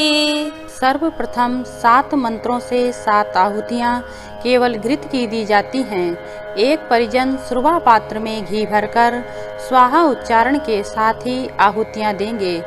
सर्वप्रथम 7 मंत्रों से 7 आहुतियाँ केवल घृत की दी जाती हैं। एक परिजन सुरवा पात्र में घी भरकर स्वाहा उच्चारण के साथ ही आहुतियाँ देंगे।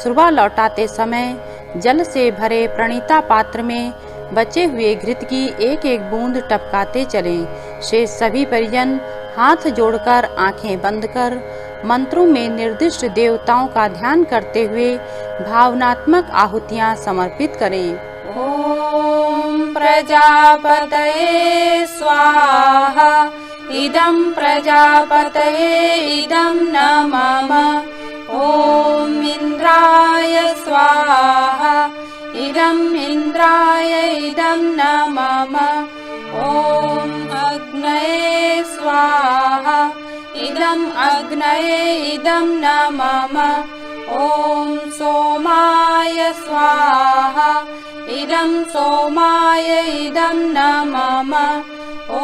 सुरवा लौटाते समय जल से भरे प्रणीता पात्र में बचे हुए घृत की एक एक बूंद टपकाते चलें। शेष सभी परिजन हाथ जोड़कर आंखें बंद कर मंत्रों में निर्दिष्ट देवताओं का ध्यान करते हुए भावनात्मक आहुतियाँ समर्पित करें। ॐ प्रजापतये स्वाहा। इदं प्रजापतये इदं न मम ॐ इन्द्राय स्वाहा इदं इन्द्राय इदं न मम ॐ अग्नये स्वाहा इदं अग्नये इदं न मम ॐ सोमाय स्वाहा इदं सोमाय इदं न मम ॐ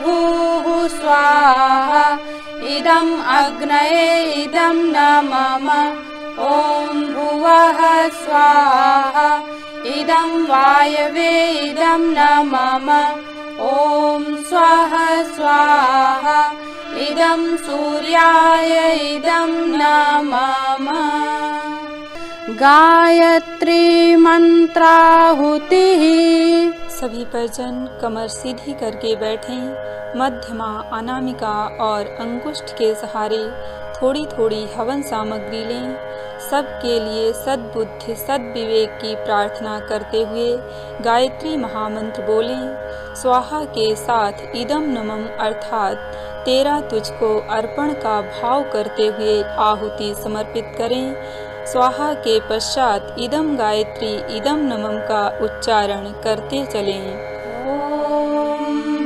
भूः स्वाहा इदं अग्नये इदं न मम ॐ भुवः स्वाहा इदं वायवे इदं न मम ॐ स्वः स्वाहा इदं सूर्याय इदं न मम। गायत्री मंत्राहुतिः। सभी परिजन कमर सीधी करके बैठें। मध्यमा, अनामिका और अंगुष्ठ के सहारे थोड़ी थोड़ी हवन सामग्री लें। सबके लिए सद्बुद्धि सद्विवेक की प्रार्थना करते हुए गायत्री महामंत्र बोलें। स्वाहा के साथ इदम नमम अर्थात तेरा तुझको अर्पण का भाव करते हुए आहुति समर्पित करें। स्वाहा के पश्चात इदम गायत्री इदम नमम का उच्चारण करते चलें। ॐ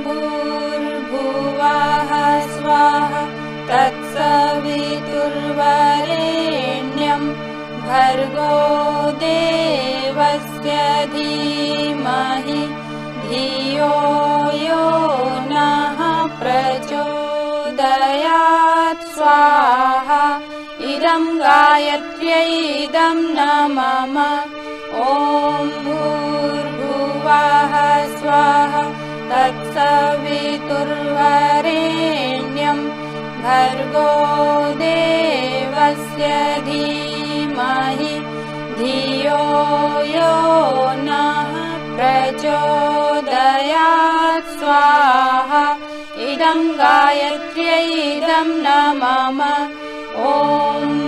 भूर्भुवः स्वाहा तत्सवितुर्वरेण्यं भर्गो देवस्य धीमहि धियो यो नः प्रचोदयात् स्वाहा इदं गायत्र्यै इदं न मम ॐ भूर्भुवः स्वाहा तत्सवितुर्वरेण्यं भर्गो देवस्य धीमहि धियो यो नः प्रचोदयात् स्वाहा इदं गायत्र्यै इदं न मम ॐ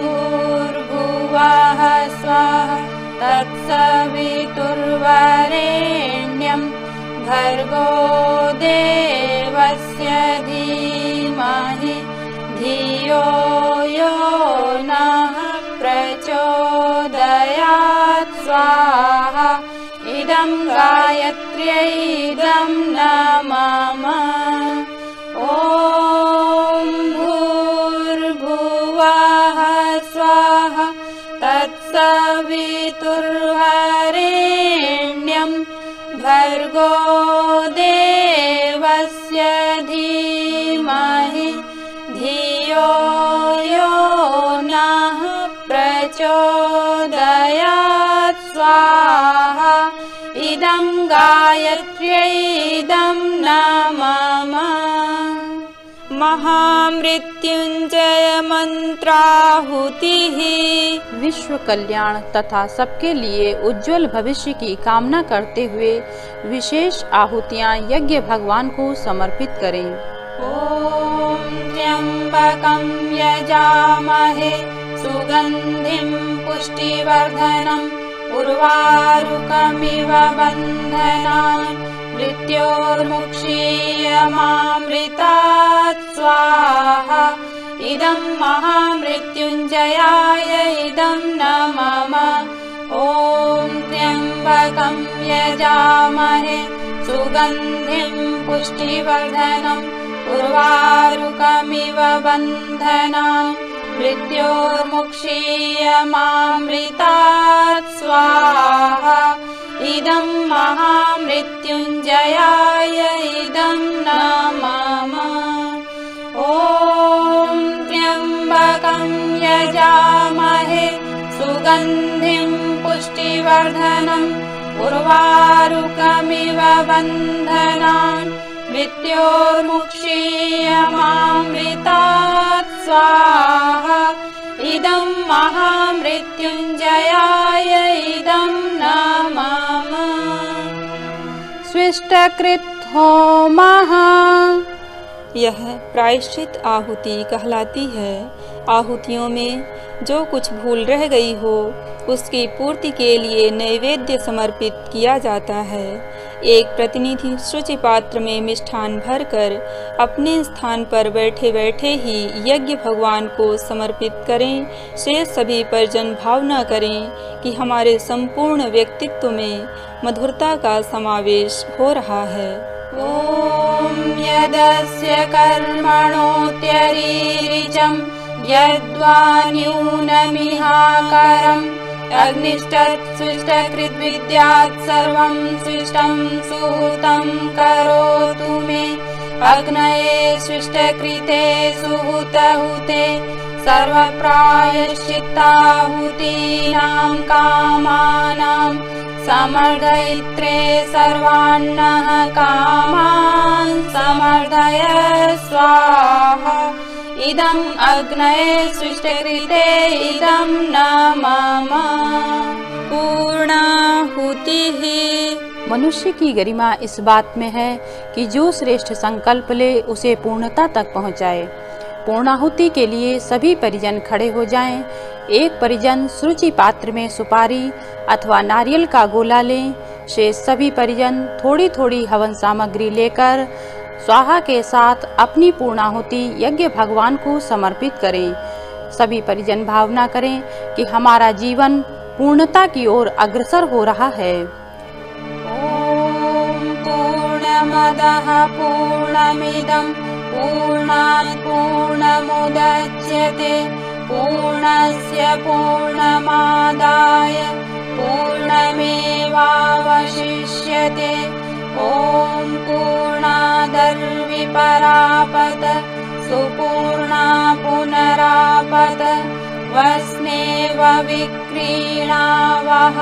भूर्भुवः स्वाहा तत्सवितुर्वरेण्यं भर्गो देवस्य धीमहि धियो यो नः प्रचोदयात् स्वाहा इदं गायत्र्यै इदं न मम ॐ भूर्भुवः स्वाहा तत्सवितुर्वरेण्यं भर्गो देवस्य धीमहि धियो यो नः प्रचोदयात् स्वाहा इदं गायत्र्यै इदं न मम। महामृत्युंजय मंत्राहुतिः। विश्व कल्याण तथा सबके लिए उज्जवल भविष्य की कामना करते हुए विशेष आहुतियां यज्ञ भगवान को समर्पित करें। ॐ त्र्यंबकं यजामहे सुगंधिं पुष्टिवर्धनम् उर्वारुकमिव बन्धनान् मृत्योर्मुक्षीयमामृतात् स्वाहा इदं महामृत्युंजयाय इदं न मम ॐ त्र्यंबकं यजामहे सुगंधिं पुष्टिवर्धनम् उर्वारुकमिव बन्धनान् मृत्योर्मुक्षीयमामृतात् स्वाहा इदं महामृत्युंजयाय इदं न मम ॐ त्र्यंबकं यजामहे सुगंधिं पुष्टिवर्धनम् उर्वारुकमिव बन्धनान् मृत्योर्मुक्षीयमामृतात् स्वाहा इदं महामृत्युंजयाय इदं न मम स्विष्टकृत् होमः यह प्रायश्चित आहुति कहलाती है। आहुतियों में जो कुछ भूल रह गई हो उसकी पूर्ति के लिए नैवेद्य समर्पित किया जाता है। एक प्रतिनिधि शुचि पात्र में मिष्ठान भरकर अपने स्थान पर बैठे बैठे ही यज्ञ भगवान को समर्पित करें। शेष सभी परिजन भावना करें कि हमारे संपूर्ण व्यक्तित्व में मधुरता का समावेश हो रहा है। ॐ यदस्य कर्मणोऽत्यरीरिचं यद्वा न्यूनमिहाकरम् अग्निष्टत्सृष्टकृद्विद्यात् सर्वं सृष्टं सुहृतं करोतु मे। अग्नये सृष्टकृते सुहृतहुते सर्वप्रायश्चित्ताहुतीनां कामानां समर्दयित्रे सर्वान्नः कामान् समर्दय स्वाहा। इदम् अग्नये सृष्टकृते इदं न मम। पूर्णाहुतिः। मनुष्य की गरिमा इस बात में है कि जो श्रेष्ठ संकल्प ले उसे पूर्णता तक पहुँचाए। पूर्णाहुति के लिए सभी परिजन खड़े हो जाएं। एक परिजन सुरुचि पात्र में सुपारी अथवा नारियल का गोला लें। शेष सभी परिजन थोड़ी थोड़ी हवन सामग्री लेकर स्वाहा के साथ अपनी पूर्णाहुति यज्ञ भगवान को समर्पित करें। सभी परिजन भावना करें कि हमारा जीवन पूर्णता की ओर अग्रसर हो रहा है। ॐ पूर्णमदः पूर्णमिदं पूर्णात् पूर्णमुदच्यते पूर्णस्य पूर्णमादाय पूर्णमेवावशिष्यते। ॐ पूर्णादर्विपरापत सुपूर्णा पुनरापत वस्नेव विक्रीणावः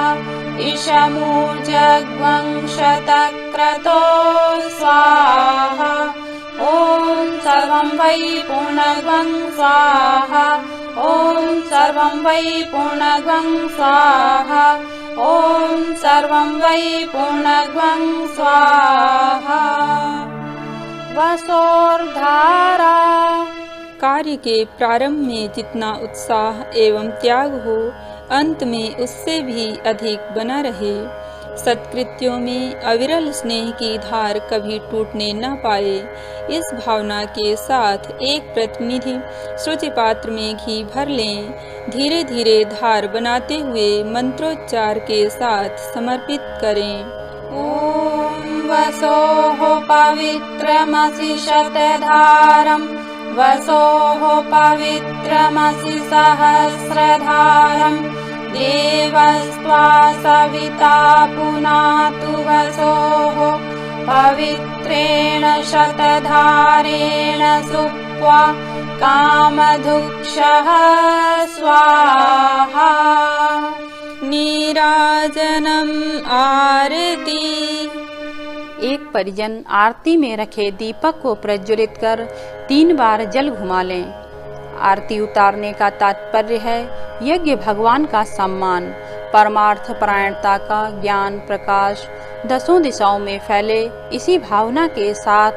इषमूर्जग्वंशतक्रतो स्वाहा। ॐ सर्वं वै पूर्णगं स्वाहा। ॐ सर्वं वै पूर्णगं स्वाहा। ॐ सर्वं वै पूर्णगं स्वाहा। वसोर्धारा। कार्य के प्रारंभ में जितना उत्साह एवं त्याग हो अंत में उससे भी अधिक बना रहे। सत्कृत्यों में अविरल स्नेह की धार कभी टूटने न पाए। इस भावना के साथ एक प्रतिनिधि शुचि पात्र में घी भर लें। धीरे धीरे धार बनाते हुए मंत्रोच्चार के साथ समर्पित करें। ॐ वसोः पवित्रमसि शतधारम् वसोः पवित्रमसि सहस्रधारम् देवस्त्वा सविता पुनातु वसोः पवित्रेण शतधारेण सुप्त्वा कामधुक्षः स्वाहा। नीराजनम आरती। एक परिजन आरती में रखे दीपक को प्रज्वलित कर 3 बार जल घुमा लें। आरती उतारने का तात्पर्य है यज्ञ भगवान का सम्मान, परमार्थ परायणता का ज्ञान प्रकाश दसों दिशाओं में फैले। इसी भावना के साथ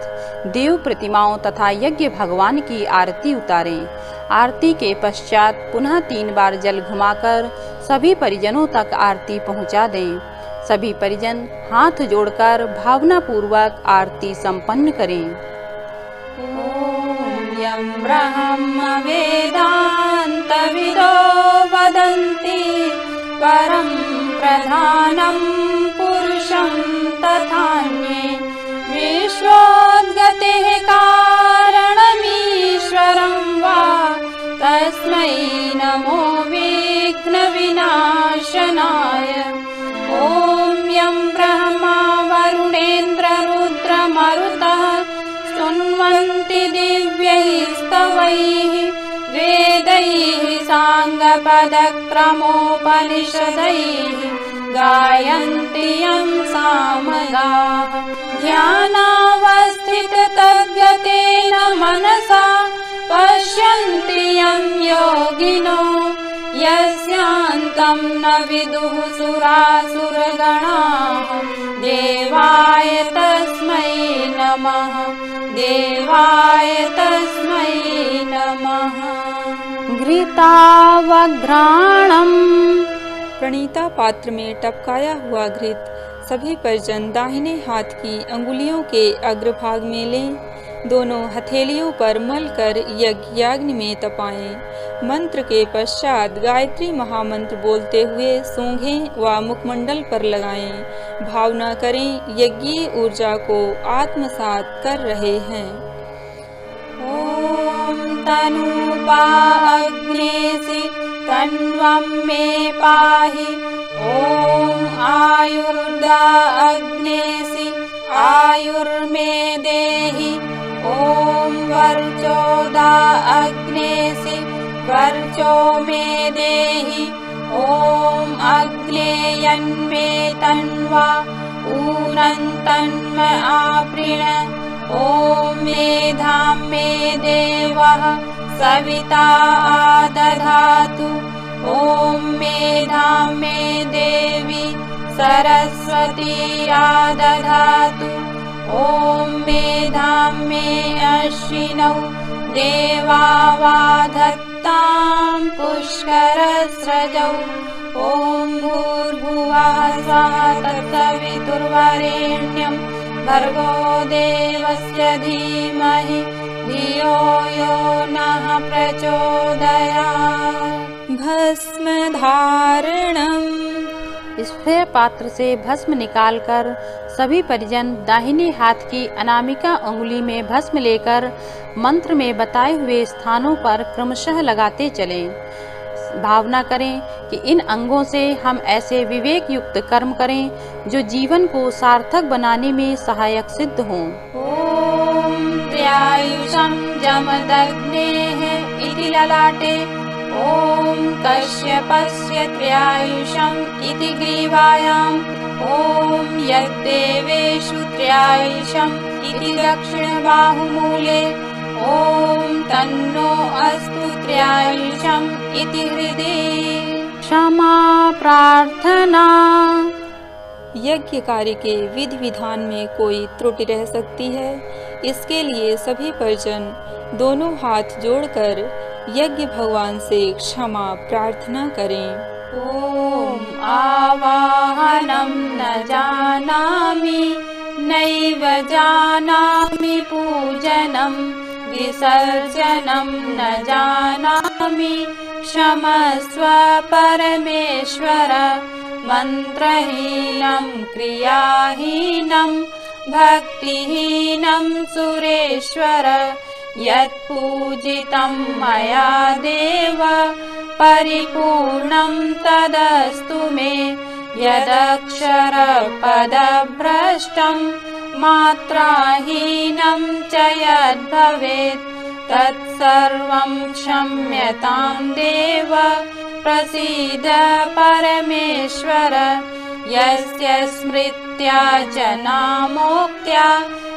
देव प्रतिमाओं तथा यज्ञ भगवान की आरती उतारें। आरती के पश्चात पुनः 3 बार जल घुमाकर सभी परिजनों तक आरती पहुंचा दें। सभी परिजन हाथ जोड़कर भावना पूर्वक आरती संपन्न करें। यं ब्रह्म वेदान्तविदो वदन्ति परं प्रधानं पुरुषं तथान्ये विश्वोद्गतेः कारणमीश्वरं वा तस्मै नमो विघ्नविनाशनाय। ॐ यं ब्रह्मा वरुणेन्द्र रुद्रमरुतः स्तुन्वन्ति दिव्यैः स्तवैः वेदैः साङ्गपदक्रमोपनिषदैः गायन्ति यं सामगाः। ध्यानावस्थिततद्गतेन मनसा पश्यन्ति यं योगिनो यस्यान्तं न विदुः सुरासुरगणाः। देवाय तस्मै नमः, देवाय तस्मै नमः। घृतावघ्राणम्, प्रणीता पात्र में टपकाया हुआ घृत सभी परिजन दाहिने हाथ की अंगुलियों के अग्रभाग में लें। दोनों हथेलियों पर मलकर यज्ञाग्नि में तपाएं। मंत्र के पश्चात गायत्री महामंत्र बोलते हुए सूंघें व मुखमंडल पर लगाएं। भावना करें यज्ञीय ऊर्जा को आत्मसात कर रहे हैं। ॐ तनूपा अग्नेसि तन्वं मे पाहि, ॐ आयुर्दा अग्नेसि आयुर्मे देहि, ॐ वर्चोदा अग्नेसि वर्चो मे देहि, ॐ अग्नेयन्मे तन्वा ऊनं तन्म आपृण, ॐ मेधां मे देवः सविता आदधातु, ॐ मेधां मे देवी सरस्वती आदधातु, ॐ मेधां मे अश्विनौ देवावाधत्तां पुष्करस्रजौ, ॐ भूर्भुवः स्वः तत्सवितुर्वरेण्यं भर्गो देवस्य धीमहि धियो यो नः प्रचोदयात्। भस्म धारणम, स्फेर पात्र से भस्म निकालकर सभी परिजन दाहिने हाथ की अनामिका अंगुली में भस्म लेकर मंत्र में बताए हुए स्थानों पर क्रमशः लगाते चलें। भावना करें कि इन अंगों से हम ऐसे विवेक युक्त कर्म करें जो जीवन को सार्थक बनाने में सहायक सिद्ध हों। ॐ त्र्यायुषं जमदग्नेः इति ललाटे, ॐ कश्यपस्य त्र्यायुषम् इति ग्रीवायाम्, ॐ यद्देवेषु त्र्यायुषम् इति दक्षिणबाहुमूले, ॐ तन्नो अस्तु त्र्यायुषम् इति हृदि। क्षमा प्रार्थना। यज्ञ कार्य के विधि विधान में कोई त्रुटि रह सकती है, इसके लिए सभी परिजन दोनों हाथ जोड़कर यज्ञ भगवान से क्षमा प्रार्थना करें। ॐ आवाहनं न जानामि नैव जानामि, पूजनं विसर्जनं न जानामि, क्षमस्व परमेश्वर। मन्त्रहीनं क्रियाहीनं भक्तिहीनं सुरेश्वर, यत्पूजितं मया देव परिपूर्णं तदस्तु मे। यदक्षरपदभ्रष्टं मात्राहीनं च यद्भवेत् तत्सर्वं क्षम्यतां देव। प्रसीद परमेश्वर। यस्य स्मृत्या च नामोक्त्या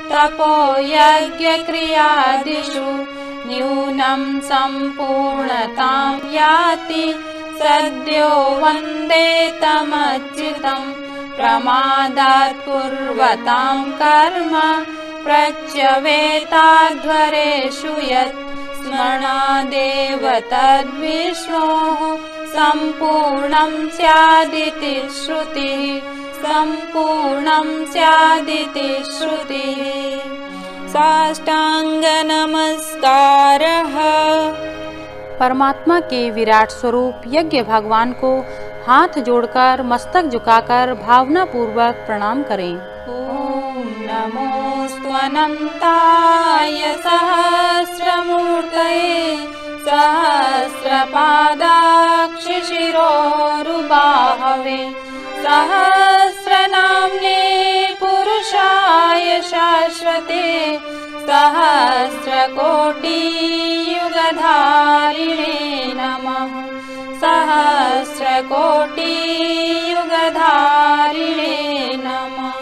तपो यज्ञक्रियादिषु न्यूनं सम्पूर्णतां याति। सद्यो वन्दे तमच्युतं प्रमादात् कुर्वतां कर्म। प्रच्यवेताध्वरेषु यत् स्मरणादेव तद्विष्णोः सम्पूर्णं स्यादिति श्रुतिः। सम्पूर्णं स्यादिति श्रुतिः। साष्टांग नमस्कारः। परमात्मा के विराट स्वरूप यज्ञ भगवान को हाथ जोड़कर मस्तक झुकाकर भावना पूर्वक प्रणाम करें। ॐ नमोऽस्त्वनन्ताय सहस्रमूर्तये सहस्रपादाक्षशिरोरुबाहवे सहस्रनाम्ने पुरुषाय शाश्वते सहस्रकोटियुगधारिणे नमः। सहस्रकोटियुगधारिणे नमः।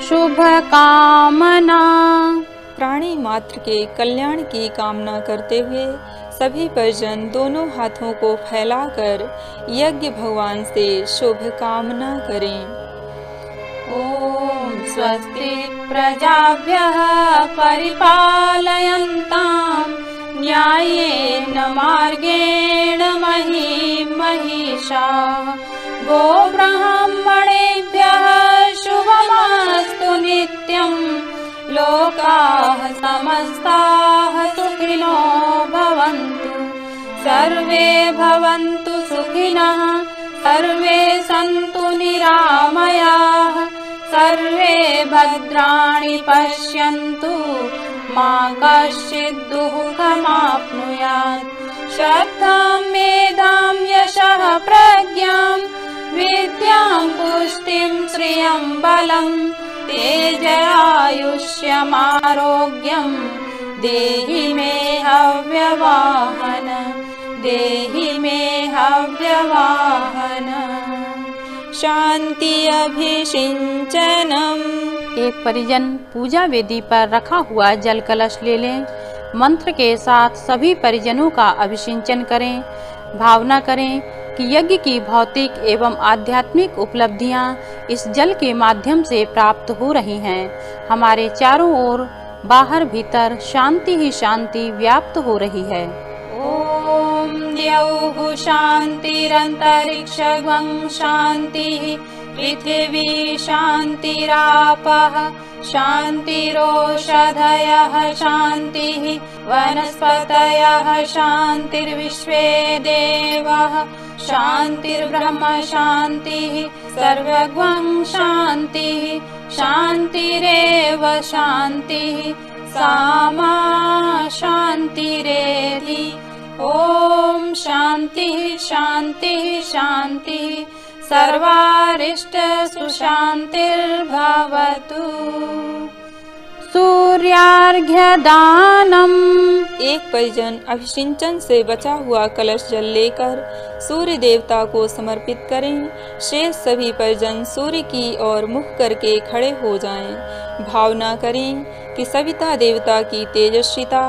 शुभ कामना। प्राणी मात्र के कल्याण की कामना करते हुए सभी परिजन दोनों हाथों को फैलाकर यज्ञ भगवान से शुभ कामना करें। ॐ स्वस्ति प्रजाभ्यः परिपालयन्तां न्याय्येन मार्गेण महीं महिषाः। गोब्राह्मणेभ्यः शुभमस्तु नित्यं लोकाः समस्ताः सुखिनो भवन्तु। सर्वे भवन्तु सुखिनः सर्वे सन्तु निरामयाः सर्वे भद्राणि पश्यन्तु मा कश्चित् दुःखमाप्नुयात्। श्रद्धां मेधां यशः प्रज्ञां विद्यां पुष्टिं श्रियं बलं तेजरायुष्यमारोग्यं देहि मे हव्यवाहन देहि मे हव्यवाहन। शांति अभिषिंचनम्। एक परिजन पूजा वेदी पर रखा हुआ जल कलश ले लें। मंत्र के साथ सभी परिजनों का अभिषिंचन करें। भावना करें कि यज्ञ की भौतिक एवं आध्यात्मिक उपलब्धियां इस जल के माध्यम से प्राप्त हो रही हैं। हमारे चारों ओर बाहर भीतर शांति ही शांति व्याप्त हो रही है। ओम द्यौः शान्तिरन्तरिक्षं शान्तिः पृथिवी शान्तिरापः शान्तिरोषधयः शान्तिः वनस्पतयः शान्तिर्विश्वे देवाः शान्तिर्ब्रह्म शान्तिः सर्वगं शान्तिः शान्तिरेव शान्तिः सामा शान्तिरेधि। ओम शान्तिः शान्तिः शान्तिः सर्वारिष्ट सुशान्तिर्भवतु। सूर्यार्घ्यदानम्। एक परिजन अभिषिंचन से बचा हुआ कलश जल लेकर सूर्य देवता को समर्पित करें। शेष सभी परिजन सूर्य की ओर मुख करके खड़े हो जाएं। भावना करें कि सविता देवता की तेजस्विता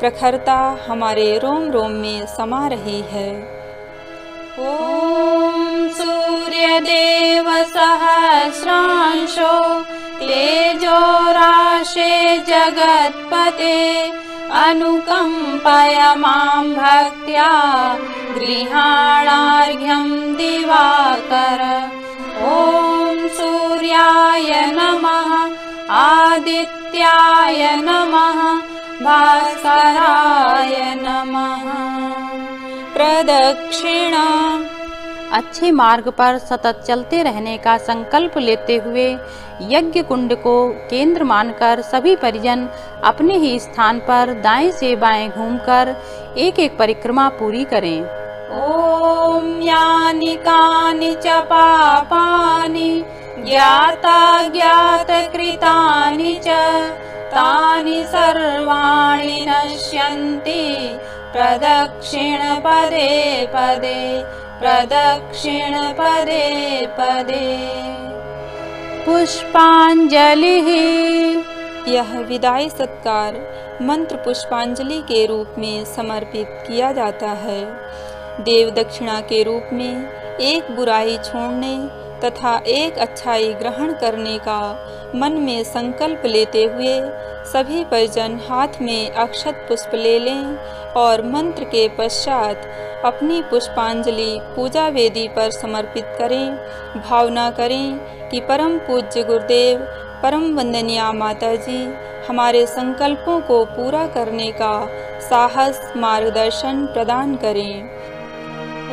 प्रखरता हमारे रोम रोम में समा रही है। ओम सूर्यदेव सहस्रांशो तेजो राशे जगत्पते अनुकंपय मां भक्त्या गृहाणार्घ्यं दिवाकर। ओम सूर्याय नमः आदित्याय नमः भास्कराय नमः। प्रदक्षिणा। अच्छे मार्ग पर सतत चलते रहने का संकल्प लेते हुए यज्ञ कुंड को केंद्र मानकर सभी परिजन अपने ही स्थान पर दाएं से बाएं घूमकर एक एक परिक्रमा पूरी करें। ओम यानि कानि च पापानि ज्ञाता ज्ञात कृतानि च तानि सर्वाणि नश्यन्ति प्रदक्षिण पदे पदे प्रदक्षिण पदे पदे। पुष्पांजलि। यह विदाई सत्कार मंत्र पुष्पांजलि के रूप में समर्पित किया जाता है। देव दक्षिणा के रूप में एक बुराई छोड़ने तथा एक अच्छाई ग्रहण करने का मन में संकल्प लेते हुए सभी परिजन हाथ में अक्षत पुष्प ले लें और मंत्र के पश्चात अपनी पुष्पांजलि पूजा वेदी पर समर्पित करें। भावना करें कि परम पूज्य गुरुदेव परम वंदनीय माता जी हमारे संकल्पों को पूरा करने का साहस मार्गदर्शन प्रदान करें।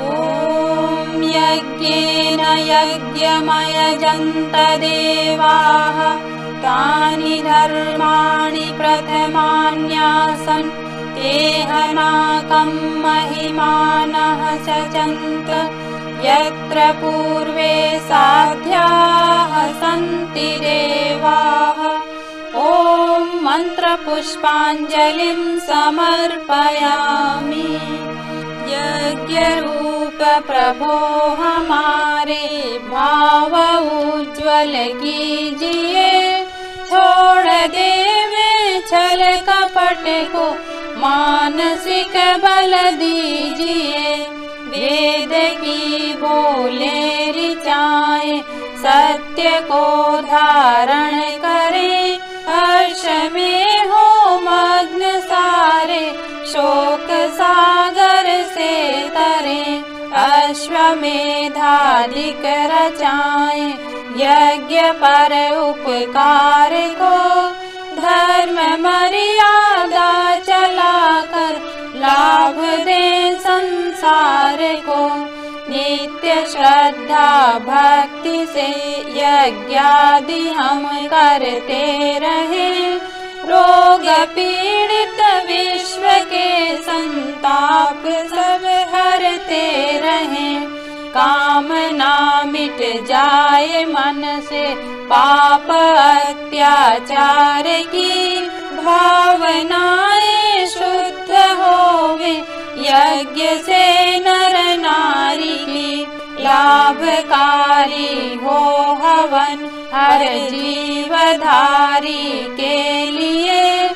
ओम यज्ञेन यज्ञमयजन्त देवाः तानि धर्माणि प्रथमान्यासन् तेहनाकं महिमानः सचन्त यत्र पूर्वे साध्याः सन्ति देवाः। ओम मंत्र पुष्पांजलिं समर्पयामि। यज्ञ रूप प्रभो हमारे भाव उज्ज्वल कीजिए छोड़ देवे छल कपट को मानसिक बल दीजिए। वेद की बोले ऋचाएं सत्य को धारण करें, हर्ष में हो मग्न सारे, शोक सागर से तरें। अश्वमेधाधिक रचाएं, यज्ञ पर उपकार को, धर्म मर्यादा चलाकर लाभ दें संसार को। नित्य श्रद्धा भक्ति से यज्ञादि हम करते रहें, रोग पीड़ित विश्व के संताप सब हरते रहें। कामना मिट जाए मन से, पाप अत्याचार की भावनाएं शुद्ध होवे, यज्ञ से नर नारी की लाभकारी हो हवन। हर जीवधारी के लिए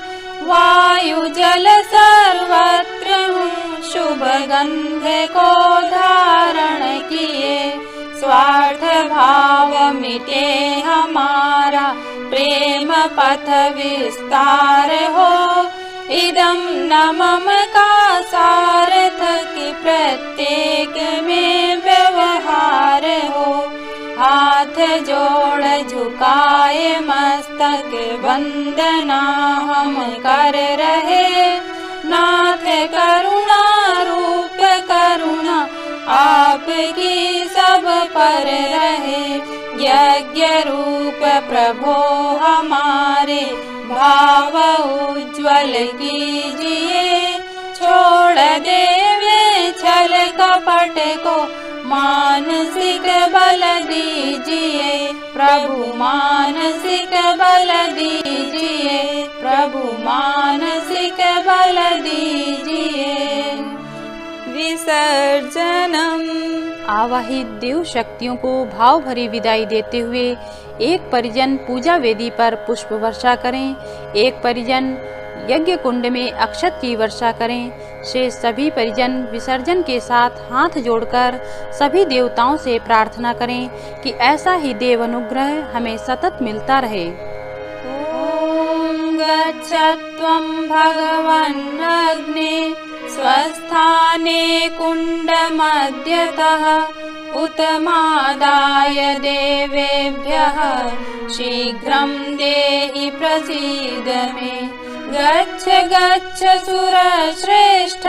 वायु जल सर्वत्र हूँ, शुभ गंध को धारण किए। स्वार्थ भाव मिटे हमारा, प्रेम पथ विस्तार हो, इदम न मम का सार्थक प्रत्येक में व्यवहार हो। हाथ जोड़ झुकाए मस्तक वंदना हम कर रहे, नाथ करुणा रूप करुणा आपकी सब पर रहे। यज्ञ रूप प्रभो हमारे, भाव उज्ज्वल कीजिए। छोड़ देवे छल कपट को, मानसिक बल दीजिए। प्रभु मानसिक बल दीजिए, प्रभु मानसिक बल दीजिए। विसर्जनम। आवाहित देव शक्तियों को भाव भरी विदाई देते हुए एक परिजन पूजा वेदी पर पुष्प वर्षा करें, एक परिजन यज्ञ कुंड में अक्षत की वर्षा करें। शेष सभी परिजन विसर्जन के साथ हाथ जोड़कर सभी देवताओं से प्रार्थना करें कि ऐसा ही देव अनुग्रह हमें सतत मिलता रहे। ओम गच्छत्वं भगवन् अग्ने, स्वस्थाने कुंड मध्यतः, उत्तमादाय देवेभ्यः शीघ्रं देहि प्रसीद मे। गच्छ गच्छ सुरश्रेष्ठ,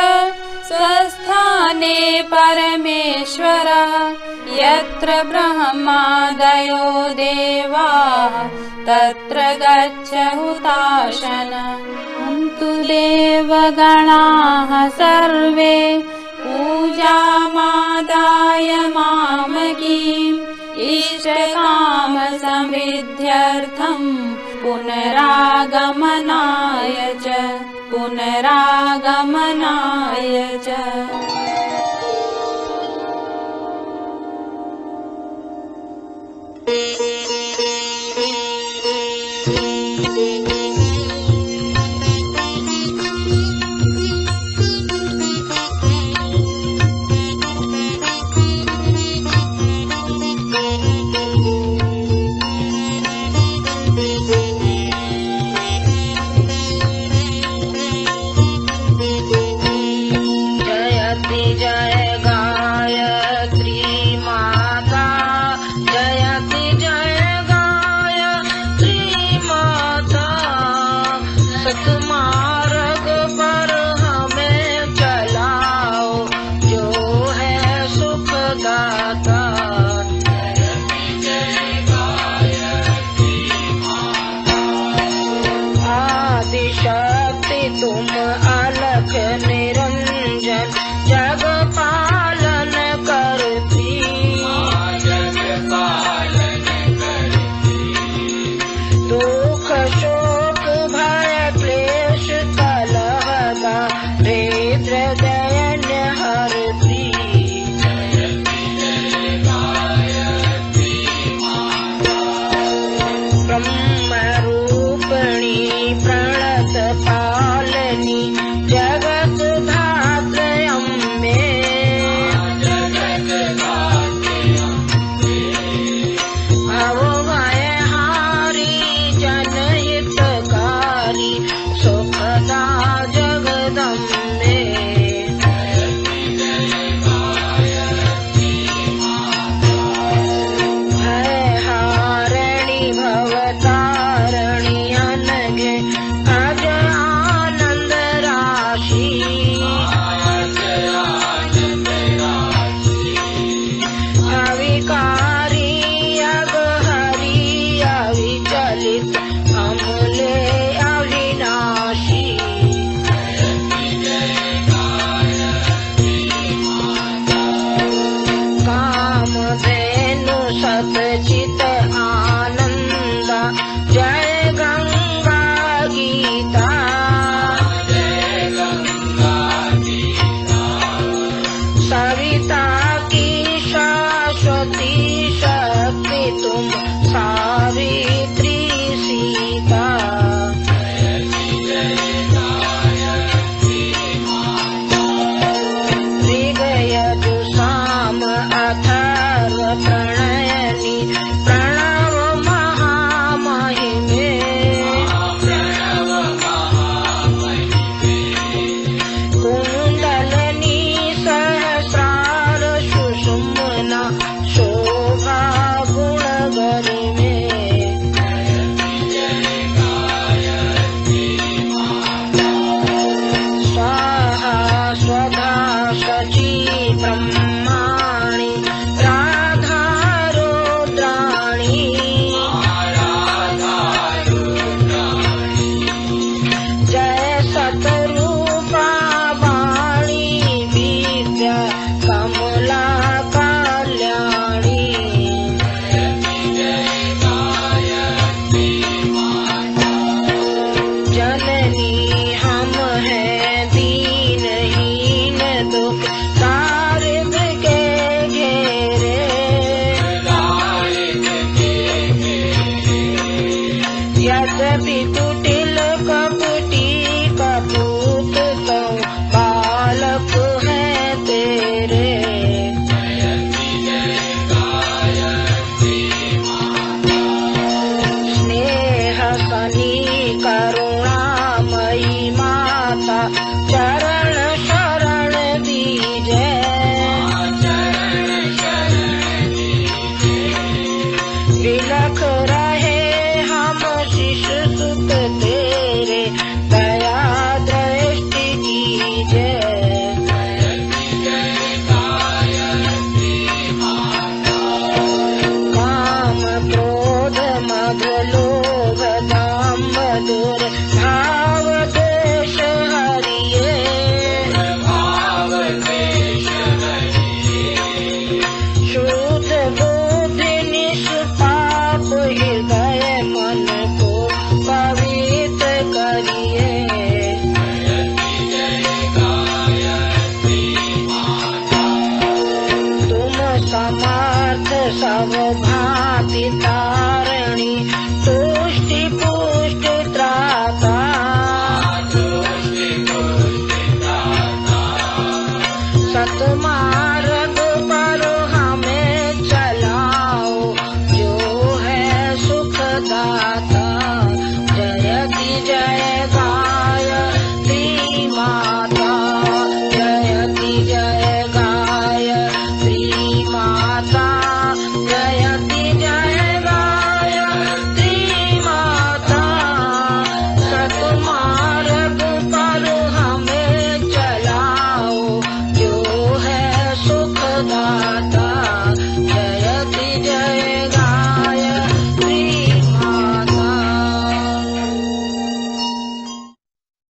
स्वस्थाने परमेश्वरः, यत्र ब्रह्मादयो देवाः तत्र गच्छ हुताशन। हन्तु देवगणाः सर्वे पूजामादाय मामकीम्, इष्टकाम समृद्ध्यर्थं पुनरागमनाय च, पुनरागमनाय च। चरण